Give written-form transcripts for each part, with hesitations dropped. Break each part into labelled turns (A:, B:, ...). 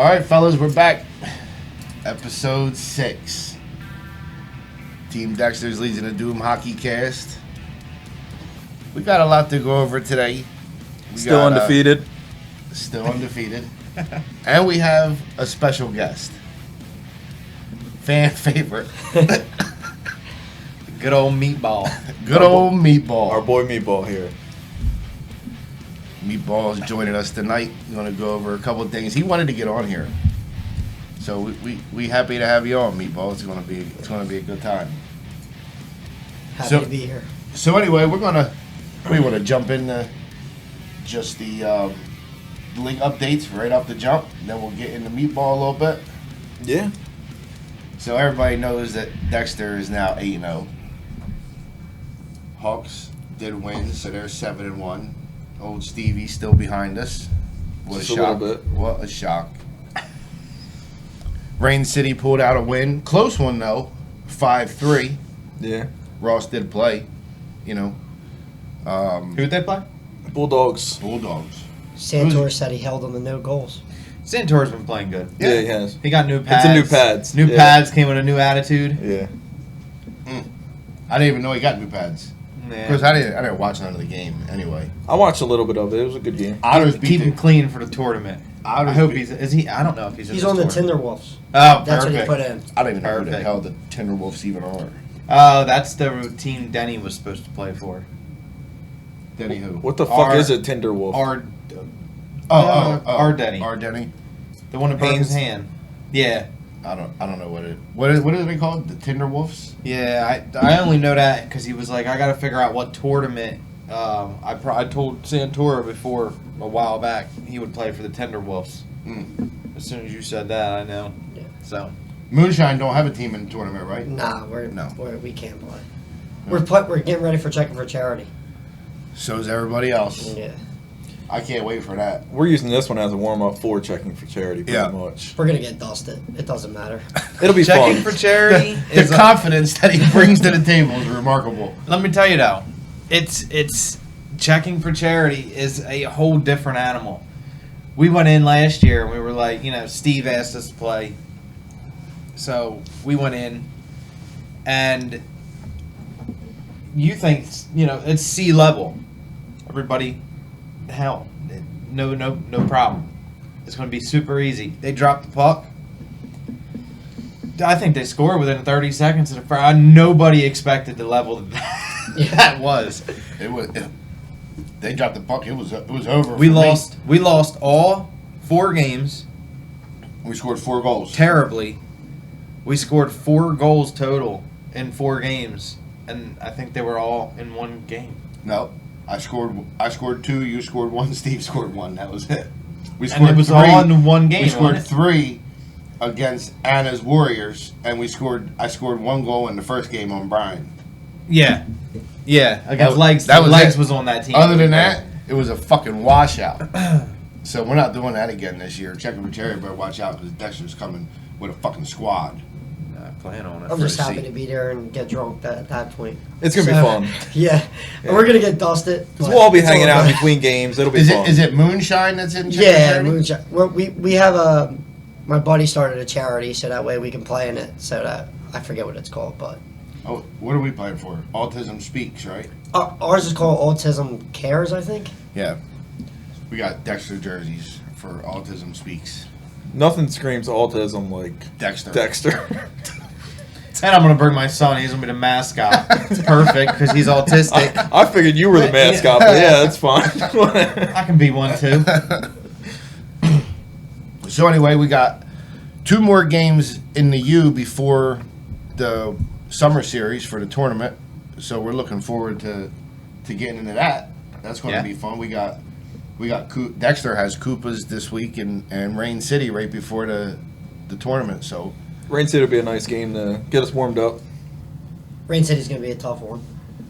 A: right, fellas, we're back. Episode 6. Team Dexter's Legion of Doom Hockeycast. We got a lot to go over today.
B: Still undefeated.
A: Still undefeated. And we have a special guest. Fan favorite.
C: Good old Meatball.
A: Good old Meatball.
B: Our boy Meatball here.
A: Meatball is joining us tonight. We're going to go over a couple of things. He wanted to get on here. So we happy to have you on, Meatball. It's going to be a good time.
D: Happy to be here.
A: So anyway, we want to jump into just the league updates right off the jump. Then we'll get into Meatball a little bit.
B: Yeah.
A: So everybody knows that Dexter is now 8-0. Hawks did win, so they're 7-1. Old Stevie's still behind us. What
B: Just
A: a
B: a
A: shock.
B: little bit.
A: What a shock. Rain City pulled out a win. Close one, though. 5-3.
B: Yeah.
A: Ross did play,
C: Who'd they play?
B: Bulldogs.
A: Bulldogs.
D: Santor said he held on to no goals.
C: Santor's been playing good.
B: Yeah, he has.
C: He got new pads.
B: It's a new pads.
C: New
B: Yeah.
C: pads came with a new attitude.
B: Yeah.
A: I didn't even know he got new pads. Because I didn't watch none of the game anyway.
B: I watched a little bit of it. It was a good game.
A: Otters
C: Keep him clean for the tournament. I
A: Otters
C: hope
A: beat-
C: is he? I don't know if he's.
D: He's
C: in
D: on the
C: this tournament.
D: Timberwolves.
C: Oh,
D: That's
C: perfect.
D: what he put in.
A: I don't even know who the
C: Perfect.
A: hell the Timberwolves even are.
C: Oh, that's the team Denny was supposed to play for.
A: Denny who?
B: What the fuck
C: Our-
B: is a Tinderwolf?
C: Our Denny.
A: Our Denny.
C: The one that broke his
B: Haynes.
C: hand. Yeah.
A: I don't know what are they called? The Tinderwolves?
C: Yeah, I only know that because he was like, I got to figure out what tournament. I told Santora before a while back he would play for the Tenderwolves. As soon as you said that, I know.
D: Yeah.
C: So
A: Moonshine don't have a team in the tournament, right?
D: Nah,
A: No.
D: we can't play. We're getting ready for checking for charity.
A: So is everybody else.
D: Yeah.
A: I can't wait for that.
B: We're using this one as a warm-up for checking for charity, pretty much.
D: We're gonna get dusted. It doesn't matter.
B: It'll be
C: checking
B: fun.
C: for charity
A: The
C: is.
A: confidence that he brings to the table is remarkable.
C: Let me tell you though, it's checking for charity is a whole different animal. We went in last year and we were like, Steve asked us to play, so we went in, and you think it's sea level. Everybody, hell, no problem. It's going to be super easy. They dropped the puck. I think they scored within 30 seconds of the first. Nobody expected the level that was.
A: They dropped the puck. It was over.
C: We
A: for
C: lost. We lost all 4 games
A: Me. We scored 4 goals.
C: terribly. We scored 4 goals total in 4 games, and I think they were all in one game.
A: No, I scored 2. You scored 1. Steve scored 1. That was it. We
C: And it was all in one game.
A: We scored
C: wasn't it?
A: 3 against Anna's Warriors, and I scored 1 goal in the first game on Brian.
C: Yeah, against Legs.
A: that was
C: Legs
A: it.
C: was on that team.
A: Other than that, it was a fucking washout. So we're not doing that again this year. Checking for charity, better watch out because Dexter's coming with a fucking squad.
C: I plan on it.
D: I'm just
A: the
D: happy
A: seat.
D: to be there and get drunk at that point.
B: It's going to be fun.
D: Yeah. And we're gonna get dusted.
B: Because
D: but
B: we'll all be
D: it's
B: hanging out
D: good.
B: between games. It'll be
A: Is
B: fun.
A: it Moonshine that's in? Checking for
D: Yeah,
A: Charity?
D: moonshine. We have my buddy started a charity, so that way we can play in it. So that I forget what it's called, but
A: Oh, what are we playing for? Autism Speaks, right?
D: ours is called Autism Cares, I think.
A: Yeah. We got Dexter jerseys for Autism Speaks.
B: Nothing screams autism like
A: Dexter.
B: Dexter.
C: And I'm gonna bring my son. He's gonna be the mascot. It's perfect because he's autistic.
B: I figured you were the mascot, but yeah, that's fine.
C: I can be one too.
A: So anyway, we got 2 more games in the U before the summer series for the tournament. So we're looking forward to getting into that. That's going to
C: Yeah.
A: be fun. We got Dexter has Koopas this week and Rain City right before the tournament. So
B: Rain City will be a nice game to get us warmed up.
D: Rain City's gonna be a tough one.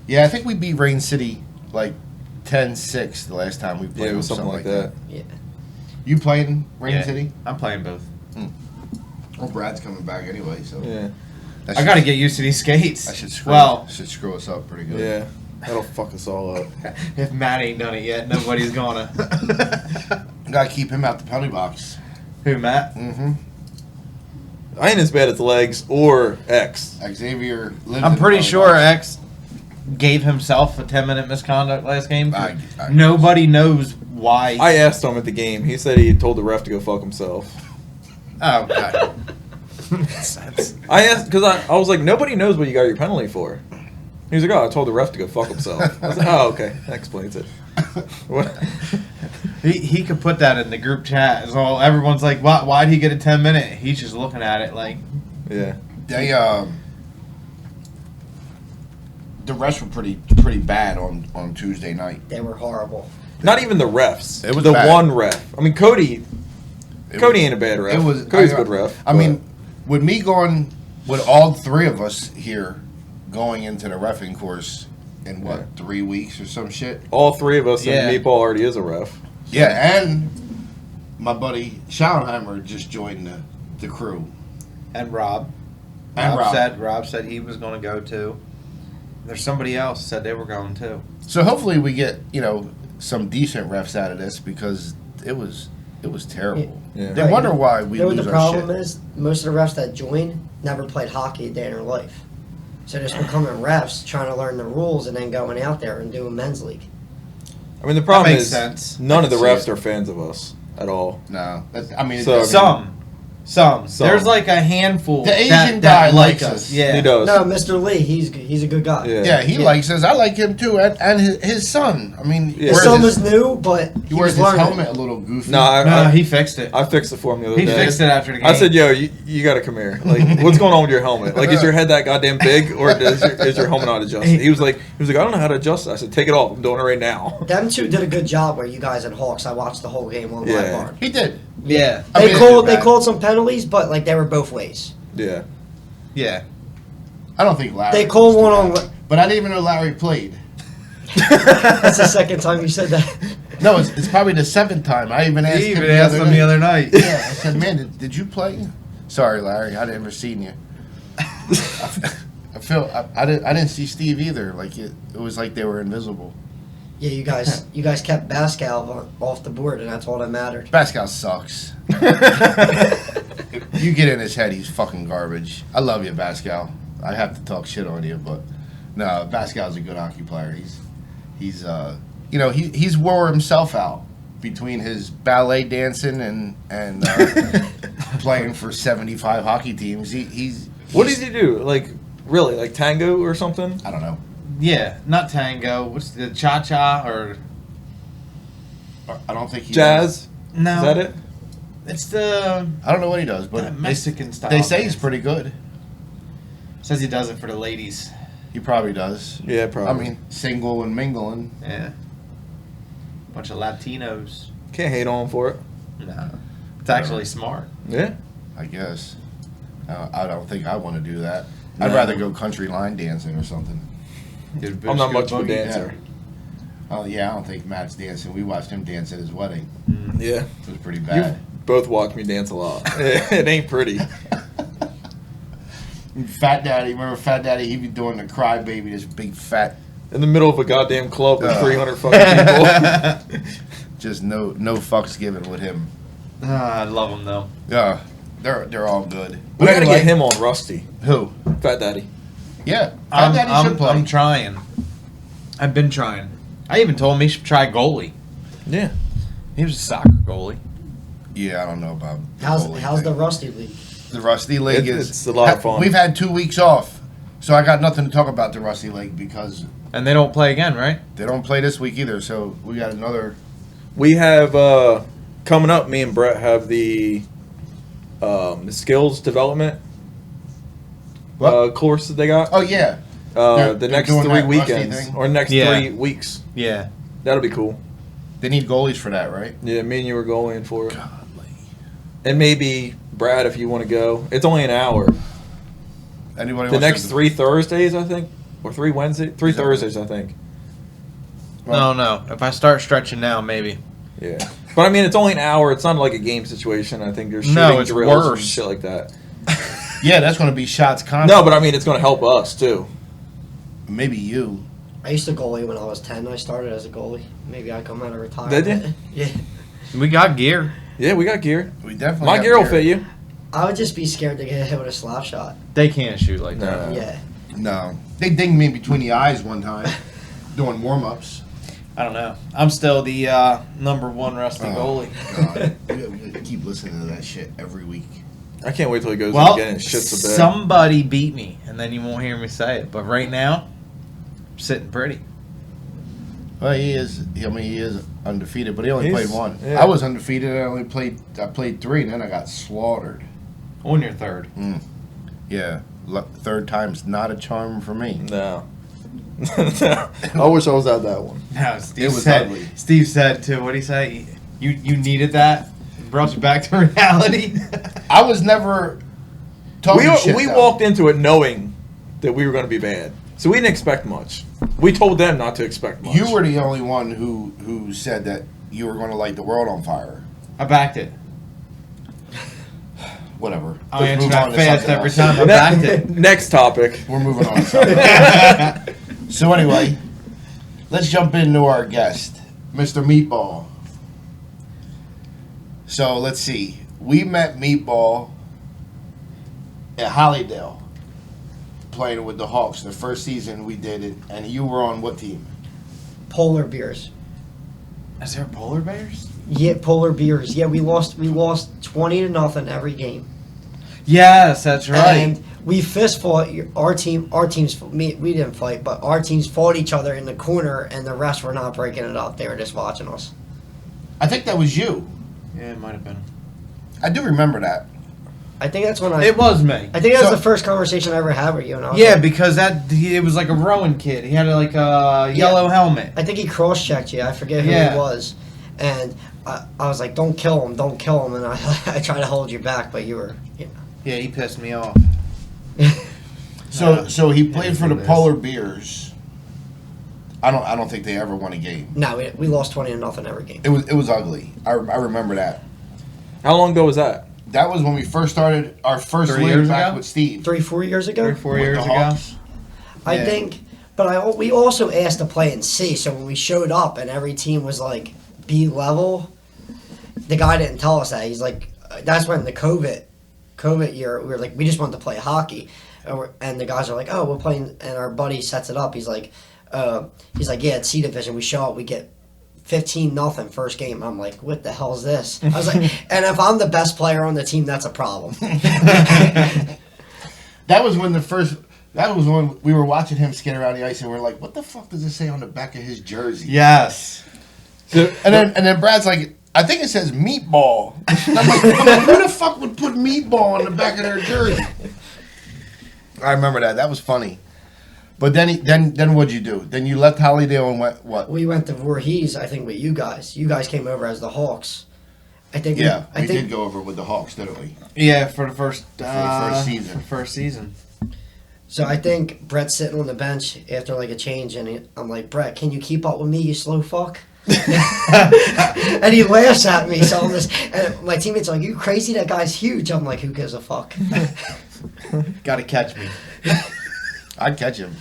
A: yeah, I think we beat Rain City like 10-6 the last time we played.
B: Yeah, it was
A: them,
B: something like that.
D: Yeah.
A: You playing Rain
C: Yeah,
A: City?
C: I'm playing both.
A: Well, Brad's coming back anyway, so
B: Yeah.
A: that
C: I
A: should-
C: got to get used to these skates.
A: That should screw,
C: Well,
A: should screw us up pretty good.
B: Yeah. That'll fuck us all up.
C: if Matt ain't done it yet, nobody's gonna.
A: Gotta keep him out the penalty box.
C: Who, Matt?
A: Mm-hmm.
B: I ain't as bad as Legs or X.
A: Xavier lives
C: I'm
A: in
C: pretty
A: the
C: sure
A: box.
C: X gave himself a 10-minute misconduct last game.
A: I-
C: Nobody knows why.
B: I asked him at the game. He said he told the ref to go fuck himself.
C: Oh, God. Makes sense.
B: I asked because I was like, nobody knows what you got your penalty for. He was like, oh, I told the ref to go fuck himself. I was like, oh, okay, that explains it. What?
C: He could put that in the group chat. So everyone's like, why'd he get a 10-minute? He's just looking at it like...
B: Yeah.
A: They the refs were pretty bad on Tuesday night.
D: They were horrible.
B: Not even the refs.
A: It was
B: the
A: bad.
B: one ref. I mean, Cody ain't a bad ref. Cody's a good ref.
A: I mean, with me going, with all three of us here going into the reffing course in what, 3 weeks or some shit?
B: all three of us,
C: Yeah.
B: and Meatball already is a ref.
A: Yeah, and my buddy Schauenheimer just joined the crew.
C: And Rob.
A: And Rob.
C: Rob said he was going to go too. There's somebody else said they were going too.
A: So hopefully we get, some decent refs out of this because it was terrible.
B: Yeah.
A: They wonder why we
D: You know what
A: lose
D: the
A: our
D: problem
A: shit.
D: is? Most of the refs that join never played hockey a day in their life. So they're just becoming refs, trying to learn the rules, and then going out there and doing men's league.
B: I mean, the problem
C: makes
B: is
C: sense.
B: none of the
A: I can
B: refs
A: see it.
B: are fans of us at all.
A: No,
B: So,
C: Some.
B: Some.
C: There's like a handful.
A: The Asian
C: that
A: guy
C: like
A: likes us.
C: Yeah.
B: He does.
D: No, Mr. Lee, he's a good guy.
B: Yeah.
A: Yeah, he
C: Yeah.
A: likes us. I like him too, and his son. I mean,
B: Yeah.
D: His son was new, but
A: he
D: he
A: wears
D: was
A: his
D: learning.
A: helmet a little goofy.
B: No,
C: No, he fixed it.
B: I fixed it for him the other
C: He
B: day.
C: fixed it after the game.
B: I said, yo, you got to come here. Like, what's going on with your helmet? Like, is your head that goddamn big, or is your helmet not adjusted? He was like, I don't know how to adjust it. I said, take it off. I'm doing it right now.
D: Them two did a good job where you guys and Hawks. I watched the whole game on
B: Yeah.
D: live barn.
A: He did.
C: Yeah.
A: I
D: They
A: mean,
D: called
A: it's bad.
D: they called some penalties, but like they were both ways.
B: Yeah.
C: Yeah.
A: I don't think Larry.
D: They called
A: was
D: one
A: too
D: on.
A: bad. But I didn't even know Larry played.
D: That's the second time you said that.
A: No, it's probably the seventh time. I even asked
C: He
A: him
C: even
A: the
C: asked
A: other
C: him the
A: night.
C: other night.
A: Yeah, I said, man, did you play? Sorry, Larry, I never seen you. I feel I didn't see Steve either. Like it was like they were invisible.
D: Yeah, you guys kept Pascal off the board, and that's all that mattered.
A: Pascal sucks. You get in his head, he's fucking garbage. I love you, Pascal. I have to talk shit on you, but no, Pascal's a good hockey player. He's wore himself out between his ballet dancing and playing for 75 hockey teams.
B: What did he do? Like, really? Like tango or something?
A: I don't know.
C: Yeah. Not tango. What's the cha-cha or...
A: I don't think he
B: Jazz?
C: No.
B: Is that it?
C: It's the
A: I don't know what he does, but
C: Mexican style.
A: they say he's
C: dance.
A: pretty good.
C: Says he does it for the ladies.
A: He probably does.
B: Yeah, probably.
A: I mean, single and mingling.
C: Yeah. Bunch of Latinos.
B: Can't hate on him for it.
C: No. It's actually smart.
B: Yeah.
A: I guess. I don't think I want to do that. I'd
B: No.
A: rather go country line dancing or something.
B: I'm not much of a dancer.
A: Oh yeah, I don't think Matt's dancing. We watched him dance at his wedding.
B: Yeah.
A: It was pretty
B: You
A: bad.
B: both watch me dance a lot. It ain't pretty.
A: Fat Daddy, remember Fat Daddy? He'd be doing the crybaby, this big fat,
B: In the middle of a goddamn club with 300 fucking people.
A: just no fucks given with him.
C: I love him though.
A: Yeah, they're all good.
B: We
A: But
B: gotta
A: anyway,
B: get him on Rusty.
A: Who?
B: Fat Daddy.
A: Yeah, Fat Daddy should play.
C: I'm trying. I've been trying. I even told him he should try goalie.
B: Yeah.
C: He was a soccer goalie.
A: Yeah, I don't know about.
D: How's
A: goalie
D: the
A: thing.
D: Rusty League?
A: The Rusty League
B: It's a lot of fun.
A: We've had 2 weeks off, so I got nothing to talk about the Rusty League because
C: And they don't play again, right?
A: they don't play this week either. So we got another.
B: We have coming up. Me and Brett have the skills development course that they got.
A: Oh yeah, They're
B: the next
A: doing
B: 3
A: that Rusty
B: weekends
A: thing?
B: or next
C: Yeah.
B: 3 weeks.
C: Yeah.
B: That'll be cool.
A: they need goalies for that, right?
B: Yeah, me and you were going for it,
A: Godly.
B: and maybe Brad if you want to go. It's only an hour.
A: Anybody?
B: The
A: wants
B: next
A: to-
B: 3 Thursdays, I think, or 3 Wednesdays, 3
A: Is that-
B: Thursdays, I think.
C: No. If I start stretching now, maybe.
B: Yeah, but I mean, it's only an hour. It's not like a game situation. I think there's shooting
C: No, it's
B: drills and
C: worse.
B: shit like that.
A: Yeah, that's going to be shots constantly.
B: No, but I mean, it's going to help us too.
A: Maybe you.
D: I used to goalie when I was 10. I started as a goalie. Maybe I come out of retirement.
B: Did you?
D: Yeah.
C: We got gear.
B: Yeah, we got gear.
A: We definitely.
B: My
A: have
B: gear will fit you.
D: I would just be scared to get hit with a slap shot.
C: They can't shoot like that.
B: No.
D: Yeah.
A: No, they dinged me between the eyes one time doing warm-ups.
C: I don't know. I'm still the number one rusty goalie.
A: God, we keep listening to that shit every week.
B: I can't wait till he goes
C: Well,
B: in again and shits the bed.
C: somebody beat me, and then you won't hear me say it. But right now, I'm sitting pretty.
A: Well, he is. I mean, he is undefeated, but he only
B: He's-
A: played one.
B: yeah.
A: I was undefeated. I played 3, and then I got slaughtered.
C: On your third.
A: Yeah, third time's not a charm for me.
B: No. I wish I was at that one.
C: No, Steve
A: It was
C: said.
A: ugly.
C: Steve said too. What did he say? You needed that. Brought you back to reality.
A: I was never talking shit.
B: We
A: though.
B: walked into it knowing that we were going to be bad, so we didn't expect much. We told them not to expect much.
A: You were the only one who said that you were going to light the world on fire.
C: I backed it.
A: Whatever.
C: I
A: Let's
C: answer
A: move
C: that
A: on to
C: fast
A: something
C: every
A: else.
C: time. I backed it.
B: Next topic.
A: We're moving on to something else. So anyway, let's jump into our guest, Mr. Meatball. So let's see. We met Meatball at Hollydale, playing with the Hawks. The first season we did it, and you were on what team?
D: Polar bears.
C: Is there polar bears?
D: Yeah, polar bears. Yeah, we lost 20-0 every game.
C: Yes, that's right.
D: And we fist fought. We didn't fight, but our teams fought each other in the corner, and the refs were not breaking it up. They were just watching us.
A: I think that was you.
C: Yeah, it might have been.
A: I do remember that.
D: I think that's when I.
C: It was me.
D: I think that was
A: So-
D: the first conversation I ever had with you, and I was
C: Yeah,
D: like,
C: because it was like a Rowan kid. He had like a yellow helmet.
D: I think he cross-checked you. I forget who
C: Yeah.
D: he was, and I was like, "Don't kill him! Don't kill him!" And I tried to hold you back, but you were.
C: Yeah, he pissed me off.
A: So he played for the
C: it is.
A: Polar Bears. I don't think they ever won a game.
D: No, we lost 20-0 every game.
A: It was ugly. I remember that.
B: How long ago was that?
A: That was when we first started our first
C: 3
A: league
C: years
A: back
C: ago?
A: with Steve.
D: 3-4 years ago.
C: 3-4
A: With
C: years
A: the
C: ago.
A: Hawks.
D: I
C: Yeah.
D: think, but we also asked to play in C. So when we showed up and every team was like B level, the guy didn't tell us that. He's like, that's when the COVID year, we were like, we just wanted to play hockey, and the guys are like, oh, we're playing, and our buddy sets it up. He's like, yeah, it's C division. We show up, we get 15-0 first game. I'm like, what the hell is this? I was like, and if I'm the best player on the team, that's a problem.
A: That was when we were watching him skate around the ice, and we are like, "What the fuck does it say on the back of his jersey?"
C: Yes.
A: And then Brad's like, "I think it says meatball." And I'm like, "Who the fuck would put meatball on the back of their jersey?" I remember that. That was funny. But then what'd you do? Then you left Hollydale and went what?
D: We went to Voorhees, I think, with you guys. You guys came over as the Hawks. I think.
A: Yeah,
D: I
A: we
D: think
A: did go over with the Hawks, didn't we?
C: Yeah, for the first
A: first season.
C: First season.
D: so. I think Brett's sitting on the bench after like a change, and I'm like, Brett, can you keep up with me, you slow fuck? And he laughs at me. So I'm just, and my teammates are like, you crazy? That guy's huge. I'm like, who gives a fuck?
C: Got to catch me.
A: I'd catch him.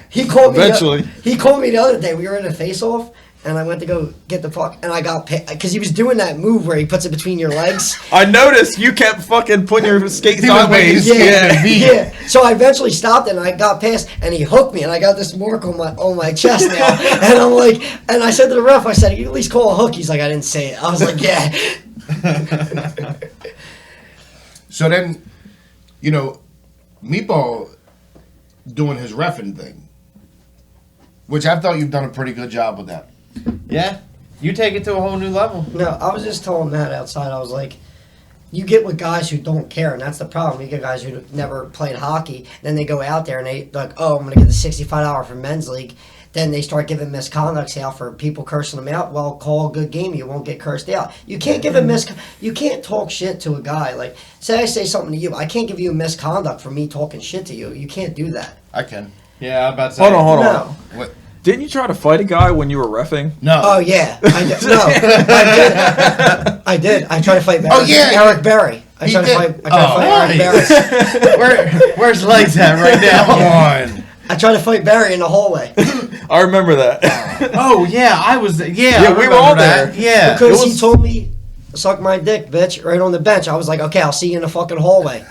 D: He called me.
B: Eventually.
D: He called me the other day. We were in a face-off, and I went to go get the puck, and I got because he was doing that move where he puts it between your legs.
B: I noticed you kept fucking putting your skate
A: He was making
B: sideways.
A: his skate
B: Yeah.
A: in a V.
D: Yeah. So I eventually stopped and I got past and he hooked me and I got this mark on my chest now. And I'm like, and I said to the ref, I said, you at least call a hook. He's like, I didn't say it. I was like, yeah.
A: So then, Meatball doing his reffing thing, which I thought you've done a pretty good job with that.
C: Yeah. You take it to a whole new level.
D: No, I was just telling Matt outside, I was like, you get with guys who don't care, and that's the problem. You get guys who never played hockey, then they go out there and they like, oh, I'm going to get the $65 for men's league. Then they start giving misconducts out for people cursing them out. Well, call a good game, you won't get cursed out. You can't give you can't talk shit to a guy. Like, say I say something to you, I can't give you a misconduct for me talking shit to you. You can't do that.
A: I can.
C: Yeah, I'm about to say.
B: Hold on.
D: No.
A: What?
B: Didn't you try to fight a guy when you were reffing?
A: No.
D: Oh yeah, I did. No, I did. I tried to fight Barry.
A: Oh, yeah.
D: Eric Berry. I tried to fight Eric Berry.
C: Where's legs at right now?
A: Come on.
D: I tried to fight Barry in the hallway
B: I remember that.
C: Oh yeah, I was. Yeah,
B: Yeah,
C: I
B: we were
C: remember
B: all
C: that.
B: there.
C: Yeah.
D: because
B: it
D: he
B: was-
D: told me suck my dick, bitch, right on the bench. I was like, okay, I'll see you in the fucking hallway.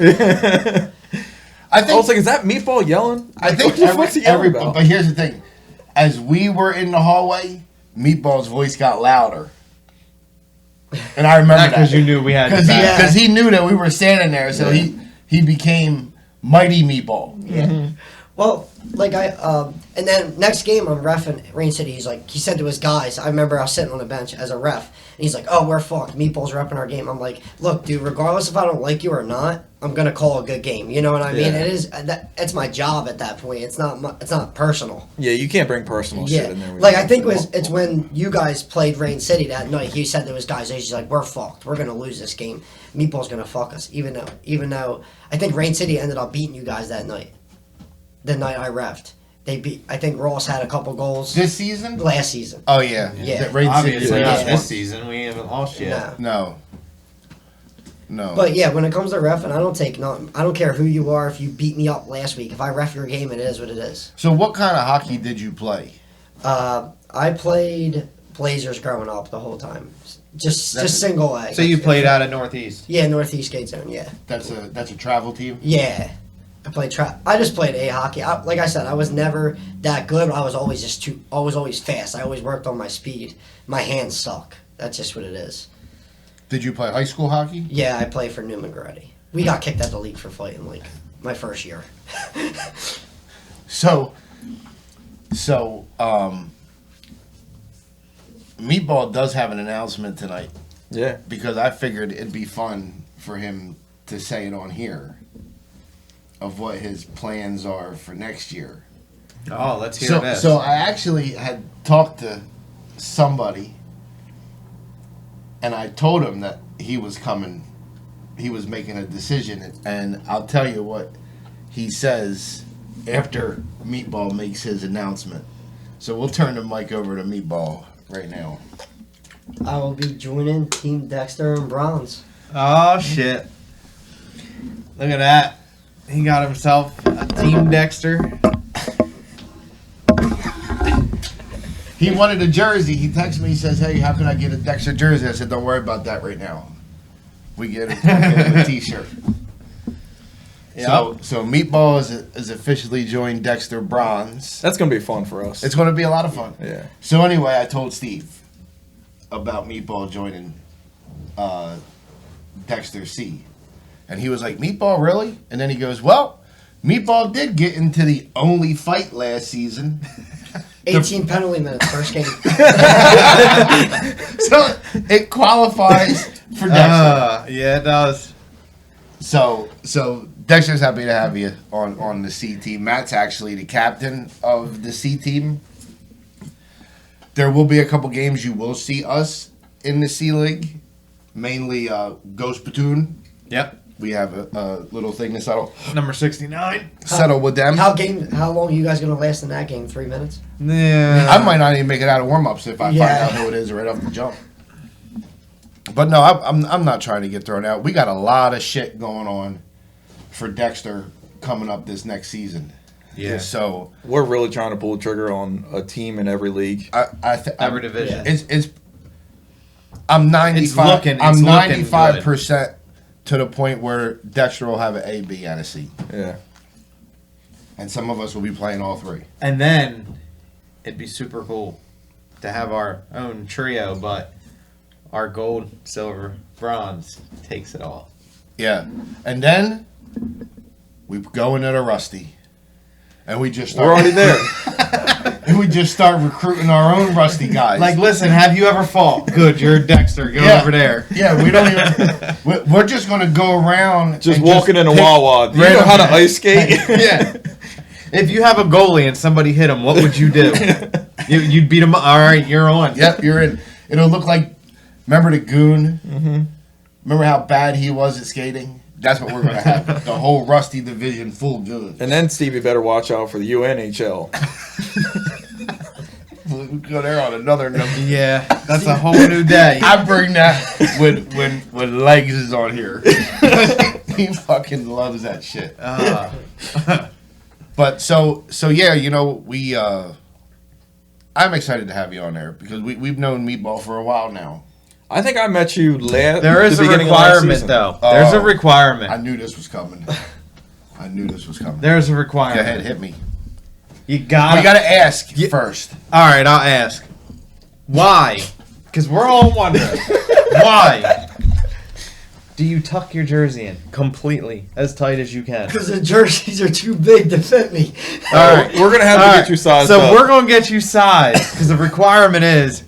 A: I think.
B: was like, is that Meatball yelling?
A: I think
B: what's he yelling about?
A: But here's the thing: as we were in the hallway, Meatball's voice got louder, and I remember that
C: because you knew we had
A: because he knew that we were standing there, so he became Mighty Meatball.
D: Yeah. Well, like and then next game I'm reffing Rain City. He said to his guys, I remember I was sitting on the bench as a ref, and he's like, "Oh, we're fucked. Meatball's repping our game." I'm like, "Look, dude, regardless if I don't like you or not, I'm gonna call a good game." You know what I mean?
B: Yeah.
D: It's my job at that point. It's not personal.
B: Yeah, you can't bring personal shit in there.
D: Like I think it's when you guys played Rain City that night. He said to his guys, he's like, "We're fucked. We're gonna lose this game. Meatball's gonna fuck us." Even though I think Rain City ended up beating you guys that night. The night I reffed, I think Ross had a couple goals
A: This season?
D: last season.
A: Oh yeah.
D: Yeah.
A: That Rain City
C: Obviously,
A: is
C: not
A: this
C: this
A: one.
C: season. We haven't lost yet.
D: No.
A: No.
D: But yeah, when it comes to reffing, I don't take nothing. I don't care who you are. If you beat me up last week, if I ref your game, it is what it is.
A: So what kind of hockey did you play?
D: I played Blazers growing up the whole time. Just single A.
C: So you played out of Northeast.
D: Yeah, Northeast Skate Zone. Yeah.
A: That's a travel team.
D: Yeah. I just played A hockey. Like I said, I was never that good. I was always always fast. I always worked on my speed. My hands suck. That's just what it is.
A: Did you play high school hockey?
D: Yeah, I play for Newman Goretti. We got kicked out of the league for fighting like my first year.
A: So, Meatball does have an announcement tonight
B: Yeah.
A: because I figured it'd be fun for him to say it on here of what his plans are for next year.
C: Oh, let's hear this.
A: So I actually had talked to somebody, and I told him that he was coming. He was making a decision, and I'll tell you what he says after Meatball makes his announcement. So we'll turn the mic over to Meatball right now.
D: I will be joining Team Dexter and Bronze.
C: Oh shit! Look at that. He got himself a Team Dexter.
A: He wanted a jersey. He texted me. He says, "Hey, how can I get a Dexter jersey?" I said, "Don't worry about that right now. We get him a T-shirt."
C: Yep.
A: So Meatball is officially joined Dexter Bronze.
B: That's going to be fun for us.
A: It's going to be a lot of fun.
B: Yeah.
A: So anyway, I told Steve about Meatball joining Dexter C. And he was like, "Meatball, really?" And then he goes, "Well, Meatball did get into the only fight last season."
D: 18 penalty minutes first game.
A: So it qualifies for Dexter.
C: Yeah, it does.
A: So Dexter's happy to have you on the C team. Matt's actually the captain of the C team. There will be a couple games you will see us in the C League, mainly Ghost Platoon.
C: Yep.
A: We have a little thing to
C: Number 69.
A: settle with them.
D: How long are you guys gonna last in that game? 3 minutes?
C: Yeah.
A: I might not even make it out of warm-ups if I find out who it is right off the jump. But no, I'm not trying to get thrown out. We got a lot of shit going on for Dexter coming up this next season.
C: Yeah.
A: So
B: We're really trying to pull the trigger on a team in every league.
C: Every division.
A: It's I'm 95.
C: looking
A: I'm
C: good.
A: 95% to the point where Dexter will have an A, B, and a C,
B: Yeah.
A: and some of us will be playing all three.
C: And then it'd be super cool to have our own trio, but our gold, silver, bronze takes it all.
A: Yeah, and then we go into the Rusty, and we just start.
B: We're already there.
A: And we just start recruiting our own Rusty guys.
C: Like, listen, have you ever fought? Good, you're Dexter. Go over there.
A: Yeah, we don't even. We're just gonna go around.
B: Just
A: and
B: walking in a
A: pick
B: Wawa. Do you know
A: random
B: how to
A: guys.
B: ice skate?
C: Yeah. If you have a goalie and somebody hit him, what would you do? You'd beat him. All right, you're on.
A: Yep, you're in. It'll look like. Remember the Goon?
B: Mm-hmm.
A: Remember how bad he was at skating? That's what we're gonna have. The whole Rusty division full Goon.
B: And then Stevie better watch out for the UNHL.
A: We'll go there on another number.
C: Yeah, that's a whole new day.
A: I bring that when Legs is on here. He fucking loves that shit. But so yeah, you know, we I'm excited to have you on there because we've known Meatball for a while now.
B: I think I met you last.
C: There is
B: the
C: a
B: beginning of last
C: requirement,
B: season.
C: though. There's a
A: I
C: requirement.
A: knew this was coming. I knew this was coming.
C: There's a
A: Go
C: requirement.
A: ahead, hit me.
C: You
A: Well,
C: gotta.
A: you gotta ask first.
C: All right, I'll ask. Why? Because we're all wondering. Why do you tuck your jersey in completely as tight as you can?
D: Because the jerseys are too big to fit me.
C: All right,
B: We're gonna have to get you sized
C: So
B: up.
C: we're gonna get you sized because the requirement is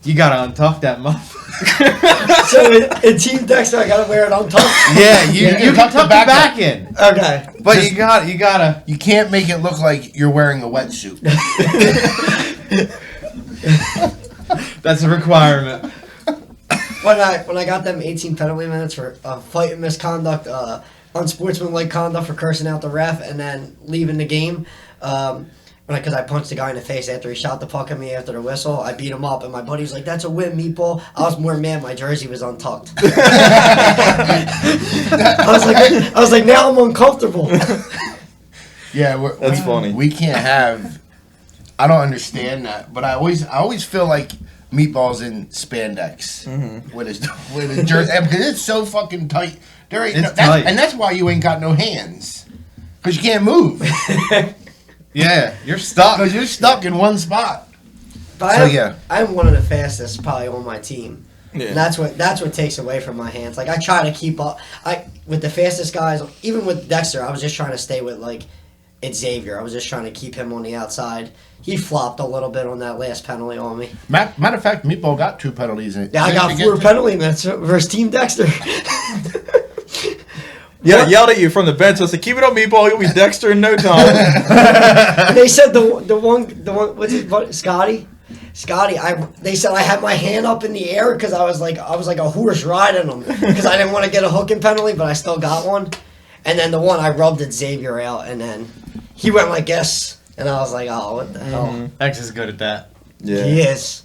C: you gotta untuck that muff.
D: So in Team Dexter, I gotta wear it on top.
C: Yeah, you can tuck the
A: back
C: back in,
D: Okay.
C: but you gotta.
A: You can't make it look like you're wearing a wetsuit.
C: That's a requirement.
D: When I got them 18 penalty minutes for fight and misconduct, unsportsmanlike conduct for cursing out the ref, and then leaving the game, because I punched the guy in the face after he shot the puck at me after the whistle, I beat him up, and my buddy was like, "That's a win, meatball." I was more mad my jersey was untucked. I was like, now I'm uncomfortable.
A: Yeah,
B: That's funny.
A: We can't have. I don't understand that, but I always feel like Meatball's in spandex with his jersey because it's so fucking tight. There ain't
C: It's tight.
A: and that's why you ain't got no hands because you can't move
C: Yeah, you're stuck.
A: because you're stuck in one spot.
D: But
A: So, yeah.
D: I'm one of the fastest probably on my team.
B: Yeah.
D: And that's what takes away from my hands. Like I try to keep up. With the fastest guys, even with Dexter, I was just trying to stay with it's Xavier. I was just trying to keep him on the outside. He flopped a little bit on that last penalty on me.
A: Matter of fact, Meatball got 2 penalties in it.
D: Yeah, I got 4 penalty minutes versus Team Dexter.
B: Yeah, I yelled at you from the bench. I said, "Keep it up, Meatball. You'll be Dexter in no time."
D: They said the one what's it, Scotty. They said I had my hand up in the air because I was like a horse riding them because I didn't want to get a hooking penalty, but I still got one. And then the one I rubbed at Xavier out, and then he went like this, and I was like, oh, what the hell?
C: X is good at that.
B: Yeah.
D: He is.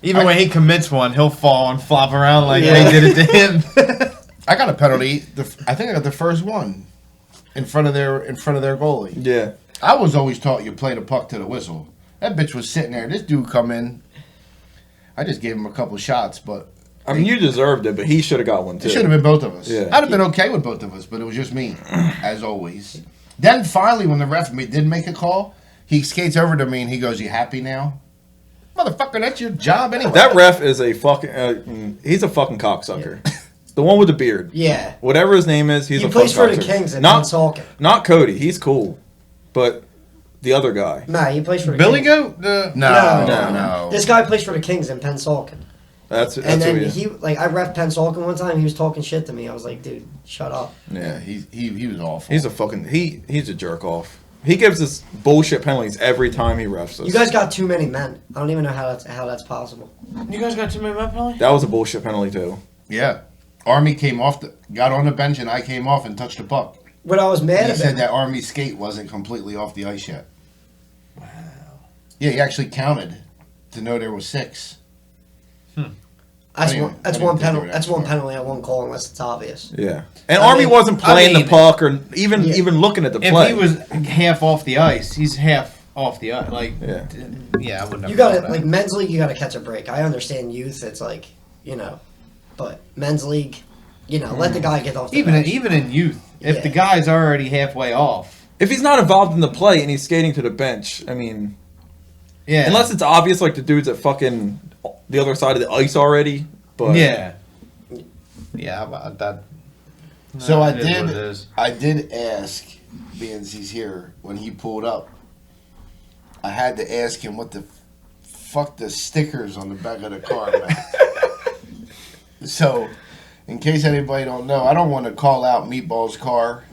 C: Even when he commits one, he'll fall and flop around like
D: Yeah.
C: they did it to him.
A: I got a penalty. I think I got the first one in front of their goalie.
B: Yeah.
A: I was always taught you play the puck to the whistle. That bitch was sitting there. This dude come in. I just gave him a couple shots, but
B: I mean, you deserved it, but he should have got one too.
A: it should have been both of us.
B: Yeah.
A: I'd have been okay with both of us, but it was just me, as always. Then finally, when the ref did make a call, he skates over to me and he goes, "You happy now?" Motherfucker, that's your job anyway.
B: That ref is a fucking. He's a fucking cocksucker. The one with the beard.
D: Yeah.
B: Whatever his name is, he's
D: He
B: a
D: plays for
B: fucking
D: the
B: cocksucker.
D: Kings and
B: not
D: Pensacola.
B: not Cody. He's cool, but the other guy.
D: Nah, he plays for the
C: Billy
D: Kings.
C: Goat? The
A: no.
D: This guy plays for the Kings in Pensacola.
B: That's
D: And then
B: who he is.
D: I ref Pensacola one time. He was talking shit to me. I was like, dude, shut up.
A: Yeah, he was awful.
B: He's a fucking he's a jerk off. He gives us bullshit penalties every time he refs us.
D: You guys got too many men. I don't even know how that's possible.
C: You guys got too many men penalty?
B: That was a bullshit penalty too.
A: Yeah. Army came off, got on the bench, and I came off and touched the puck.
D: What I was mad
A: He
D: about.
A: said that Army skate wasn't completely off the ice yet. Wow. Yeah, he actually counted to know there was 6.
D: That's
A: I
D: one.
A: didn't
D: That's
A: think
D: one
A: they were
D: penalty.
A: that
D: That's one
A: smart.
D: penalty. I won't call unless it's obvious.
B: Yeah, and
D: I
B: Army
D: mean-
B: wasn't playing
C: I mean,
B: the puck or even
D: Yeah.
B: looking at the
C: If
B: play.
C: he was half off the ice, he's half off the ice. Like,
B: Yeah.
C: yeah, I wouldn't have
D: You got
C: called
D: to
C: that.
D: like men's league. You got to catch a break. I understand youth. It's like but men's league, let the guy get off. The bench.
C: Even in youth, if
D: Yeah.
C: the guy's already halfway off,
B: If he's not involved in the play and he's skating to the bench, I mean,
C: yeah,
B: unless it's obvious, like the dude's at fucking the other side of the ice already. But
C: yeah, that.
A: So I
C: it is what it
A: did.
C: is.
A: I did ask, being he's here when he pulled up. I had to ask him what the fuck the stickers on the back of the car meant. So, in case anybody don't know, I don't want to call out Meatball's car.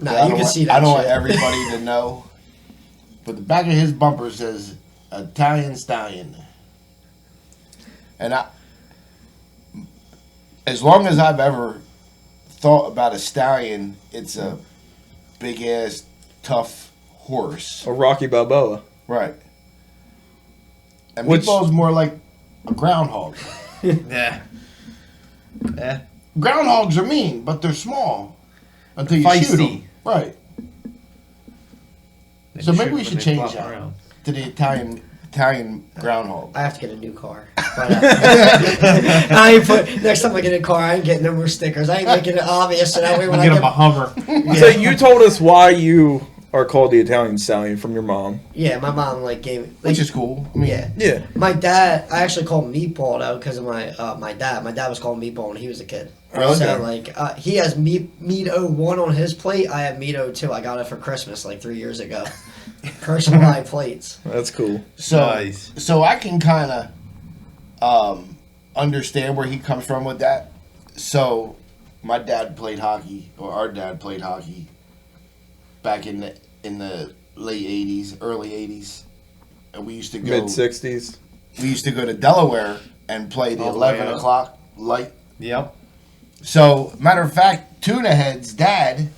D: Nah,
A: I
D: you
A: don't
D: can
A: want-
D: see that.
A: I don't want
D: shit.
A: everybody to know. But the back of his bumper says Italian Stallion. And as long as I've ever thought about a stallion, it's a big ass, tough horse.
B: a Rocky Balboa.
A: Right. And
B: Which-
A: Meatball's more like a groundhog.
C: Yeah,
A: Groundhogs are mean, but they're small until you shoot
C: Feisty.
A: them. Right.
C: They
A: So maybe
C: shoot
A: we
C: when
A: should
C: they
A: change
C: flop
A: that
C: around.
A: to the Italian groundhog.
D: I have to get a new car. But, I ain't put, next time I get in a car, I ain't getting no more stickers. I ain't making it obvious so that way when I
C: Get
D: get
C: him a Hummer.
B: So you told us why you are called the Italian Stallion from your mom.
D: Yeah, my mom like gave me,
A: Which is cool. I mean,
D: yeah.
B: Yeah.
D: My dad, I actually called him Meatball though because of my dad. My dad was called Meatball when he was a kid.
A: Really?
D: So like he has Meat 01 on his plate. I have Meat 02. I got it for Christmas like 3 years ago. Personalized plates.
B: That's cool.
A: So,
C: Nice.
A: so I can kind of understand where he comes from with that. So, my dad played hockey, or our dad played hockey, back in the late '80s, early '80s, and we used to go
B: Mid-60s.
A: We used to go to Delaware and play the
C: All the way
A: 11
C: up.
A: o'clock light.
C: Yep.
A: So, matter of fact, Tuna Head's dad,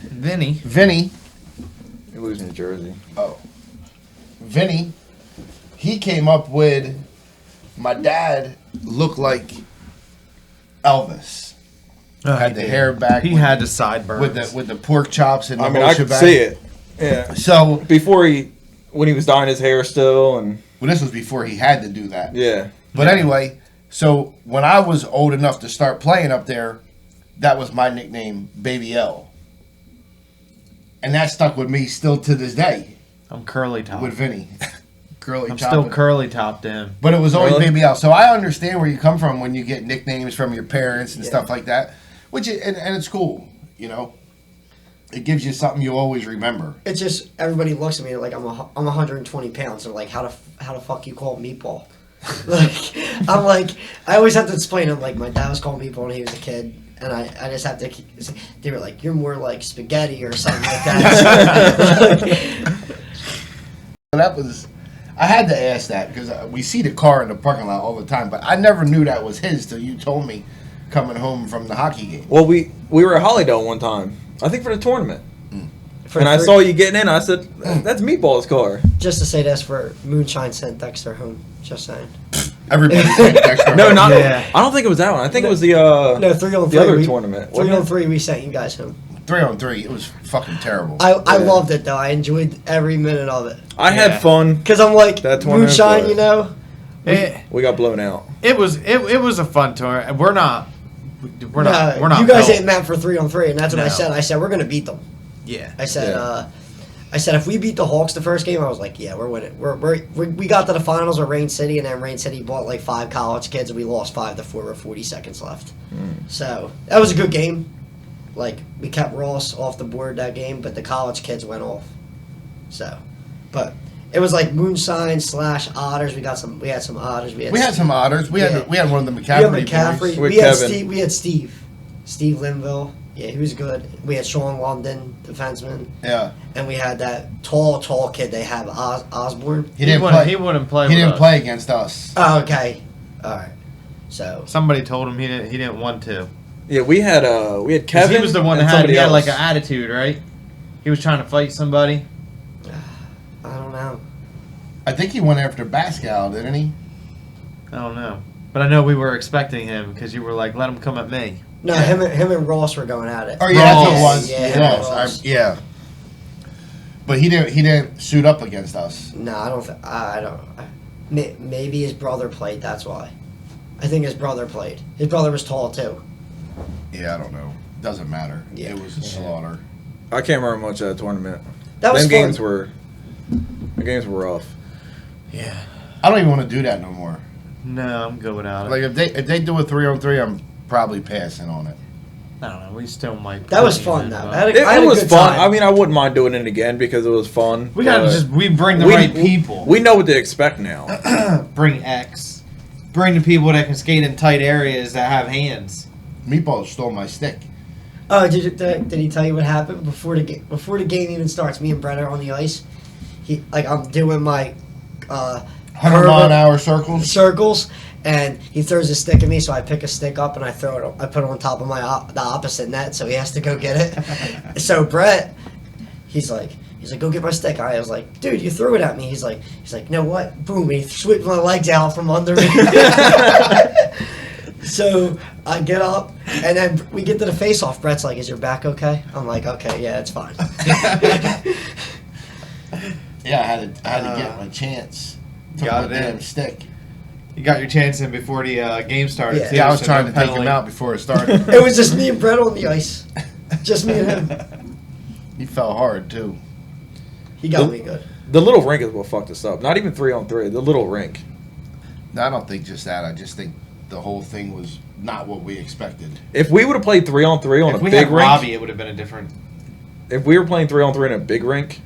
C: Vinny.
A: Vinny,
B: He lives in New Jersey.
A: Vinny, he came up with my dad looked like Elvis. Had the hair back.
C: He
A: with,
C: had the sideburns.
A: with the pork chops and the
B: I mean,
A: whole
B: I could
A: shebang.
B: see it. Yeah.
A: So,
B: Before when he was dyeing his hair still, and
A: well, this was before he had to do that.
B: yeah.
A: But anyway, so when I was old enough to start playing up there, that was my nickname, Baby L. And that stuck with me still to this day
C: I'm curly top.
A: with Vinny. Curly
C: I'm
A: chopping.
C: still curly topped in.
A: But it was always
B: Really?
A: Baby L. So I understand where you come from when you get nicknames from your parents and stuff like that. And it's cool, you know. It gives you something you always remember.
D: It's just everybody looks at me like I'm 120 pounds. They're like, how the fuck you call Meatball? Like I'm like I always have to explain. I'm like my dad was called Meatball when he was a kid, and I just have to. They were like, you're more like spaghetti or something like that.
A: That was, I had to ask that because we see the car in the parking lot all the time, but I never knew that was his till you told me coming home from the hockey game.
B: Well, we were at Hollydale one time. I think for the tournament.
D: For
B: And I
D: three-
B: saw you getting in. I said, "That's Meatball's car."
D: Just to say this for Moonshine sent Dexter home. Just saying.
A: Everybody said Dexter.
B: No, not.
C: Yeah.
B: I don't think it was that one. I think it was the
D: No, 3-on-3.
B: the other tournament. wasn't it?
D: 3-on-3. We sent you guys home.
A: 3-on-3. It was fucking terrible.
D: I loved it though. I enjoyed every minute of it.
B: I
C: Yeah.
B: had fun.
D: Cause I'm like
B: That tournament
D: Moonshine,
B: was-
D: you know.
B: We got blown out.
C: It was a fun tour. We're not. We're not.
D: No,
C: We're not.
D: You guys
C: built.
D: ain't meant for 3-on-3, and that's what I
C: No.
D: said. I said we're gonna beat them.
C: Yeah.
D: I said,
B: Yeah.
D: I said if we beat the Hawks the first game, I was like, yeah, we're winning. We got to the finals with Rain City, and then Rain City bought like 5 college kids, and we lost 5-4 with 40 seconds left. So that was a good game. Like we kept Ross off the board that game, but the college kids went off. So, but it was like Moonshine / Otters. We had some Otters. We had
A: some otters. We
D: Yeah.
A: had one of the
D: We had
A: McCaffrey,
D: McCaffrey.
A: boys.
B: With
D: We had
B: Kevin.
D: Steve. We had Steve Linville. Yeah, he was good. We had Sean London, defenseman,
A: Yeah.
D: and we had that tall kid they have, Osborne.
A: He didn't
C: wouldn't-
A: play.
C: He wouldn't play.
A: He
C: with
A: didn't
C: us.
A: play against us.
D: Oh, okay. All right. So
C: Somebody told him he didn't want to.
B: Yeah, we had
C: 'Cause
B: Kevin.
C: he was the one that
B: and
C: had
B: somebody
C: like an
B: else.
C: attitude, right? He was trying to fight somebody.
D: I don't know.
A: I think he went after Pascal, didn't he?
C: I don't know, but I know we were expecting him because you were like, "Let him come at me."
D: No, him and Ross were going at it.
A: Oh yeah, that's what it
C: Ross.
A: was.
D: Yeah,
A: Ross.
D: Ross.
A: Yeah. But he didn't suit up against us.
D: No, I don't. I don't. Maybe his brother played. That's why. I think his brother played. His brother was tall too.
A: Yeah, I don't know. Doesn't matter.
D: Yeah.
A: It was a slaughter.
B: I can't remember much of that tournament.
D: That was
B: Them
D: fun.
B: games were rough.
C: Yeah.
A: I don't even want to do that no more.
C: No, I'm good without it.
A: Like if they do a 3-on-3, I'm probably passing on it.
C: I don't know. We still might.
D: That was
C: put
D: fun
C: him
D: though.
C: in,
D: I had
C: but
D: a, I had
B: It
D: a
B: was
D: good
B: fun.
D: time.
B: I mean, I wouldn't mind doing it again because it was fun.
C: we gotta
B: but
C: just bring the right people.
B: We know what to expect now.
C: Bring X. Bring the people that can skate in tight areas that have hands.
A: Meatball stole my stick.
D: Oh, did he tell you what happened before the game? Before the game even starts, me and Brett are on the ice. I'm doing my
A: 100-mile-an-hour circles.
D: circles, and he throws a stick at me. So I pick a stick up and I throw it. I put it on top of the opposite net, so he has to go get it. So Brett, he's like, go get my stick. I was like, dude, you threw it at me. He's like, you know what? Boom! And he swept my legs out from under me. So I get up, and then we get to the face-off. Brett's like, "Is your back okay?" I'm like, "Okay, yeah, it's fine."
A: Yeah, I had to get my chance. Took
C: Got
A: my
C: it in.
A: damn stick.
C: You got your chance in before the game started.
D: Yeah.
C: too,
A: Yeah, I was
C: so
A: trying
C: no
A: to take him
C: penalty.
A: out before it started.
D: It was just me and Brett on the ice. Just me and him.
A: He fell hard too.
D: He got me good.
B: The little rink is what fucked us up. Not even 3-on-3. The little rink.
A: No, I don't think just that. I just think the whole thing was not what we expected.
B: If we would have played 3-on-3 on
C: If
B: a
C: we
B: big
C: had
B: rink,
C: Robbie, it would have been a different.
B: if we were playing 3-on-3 in a big rink,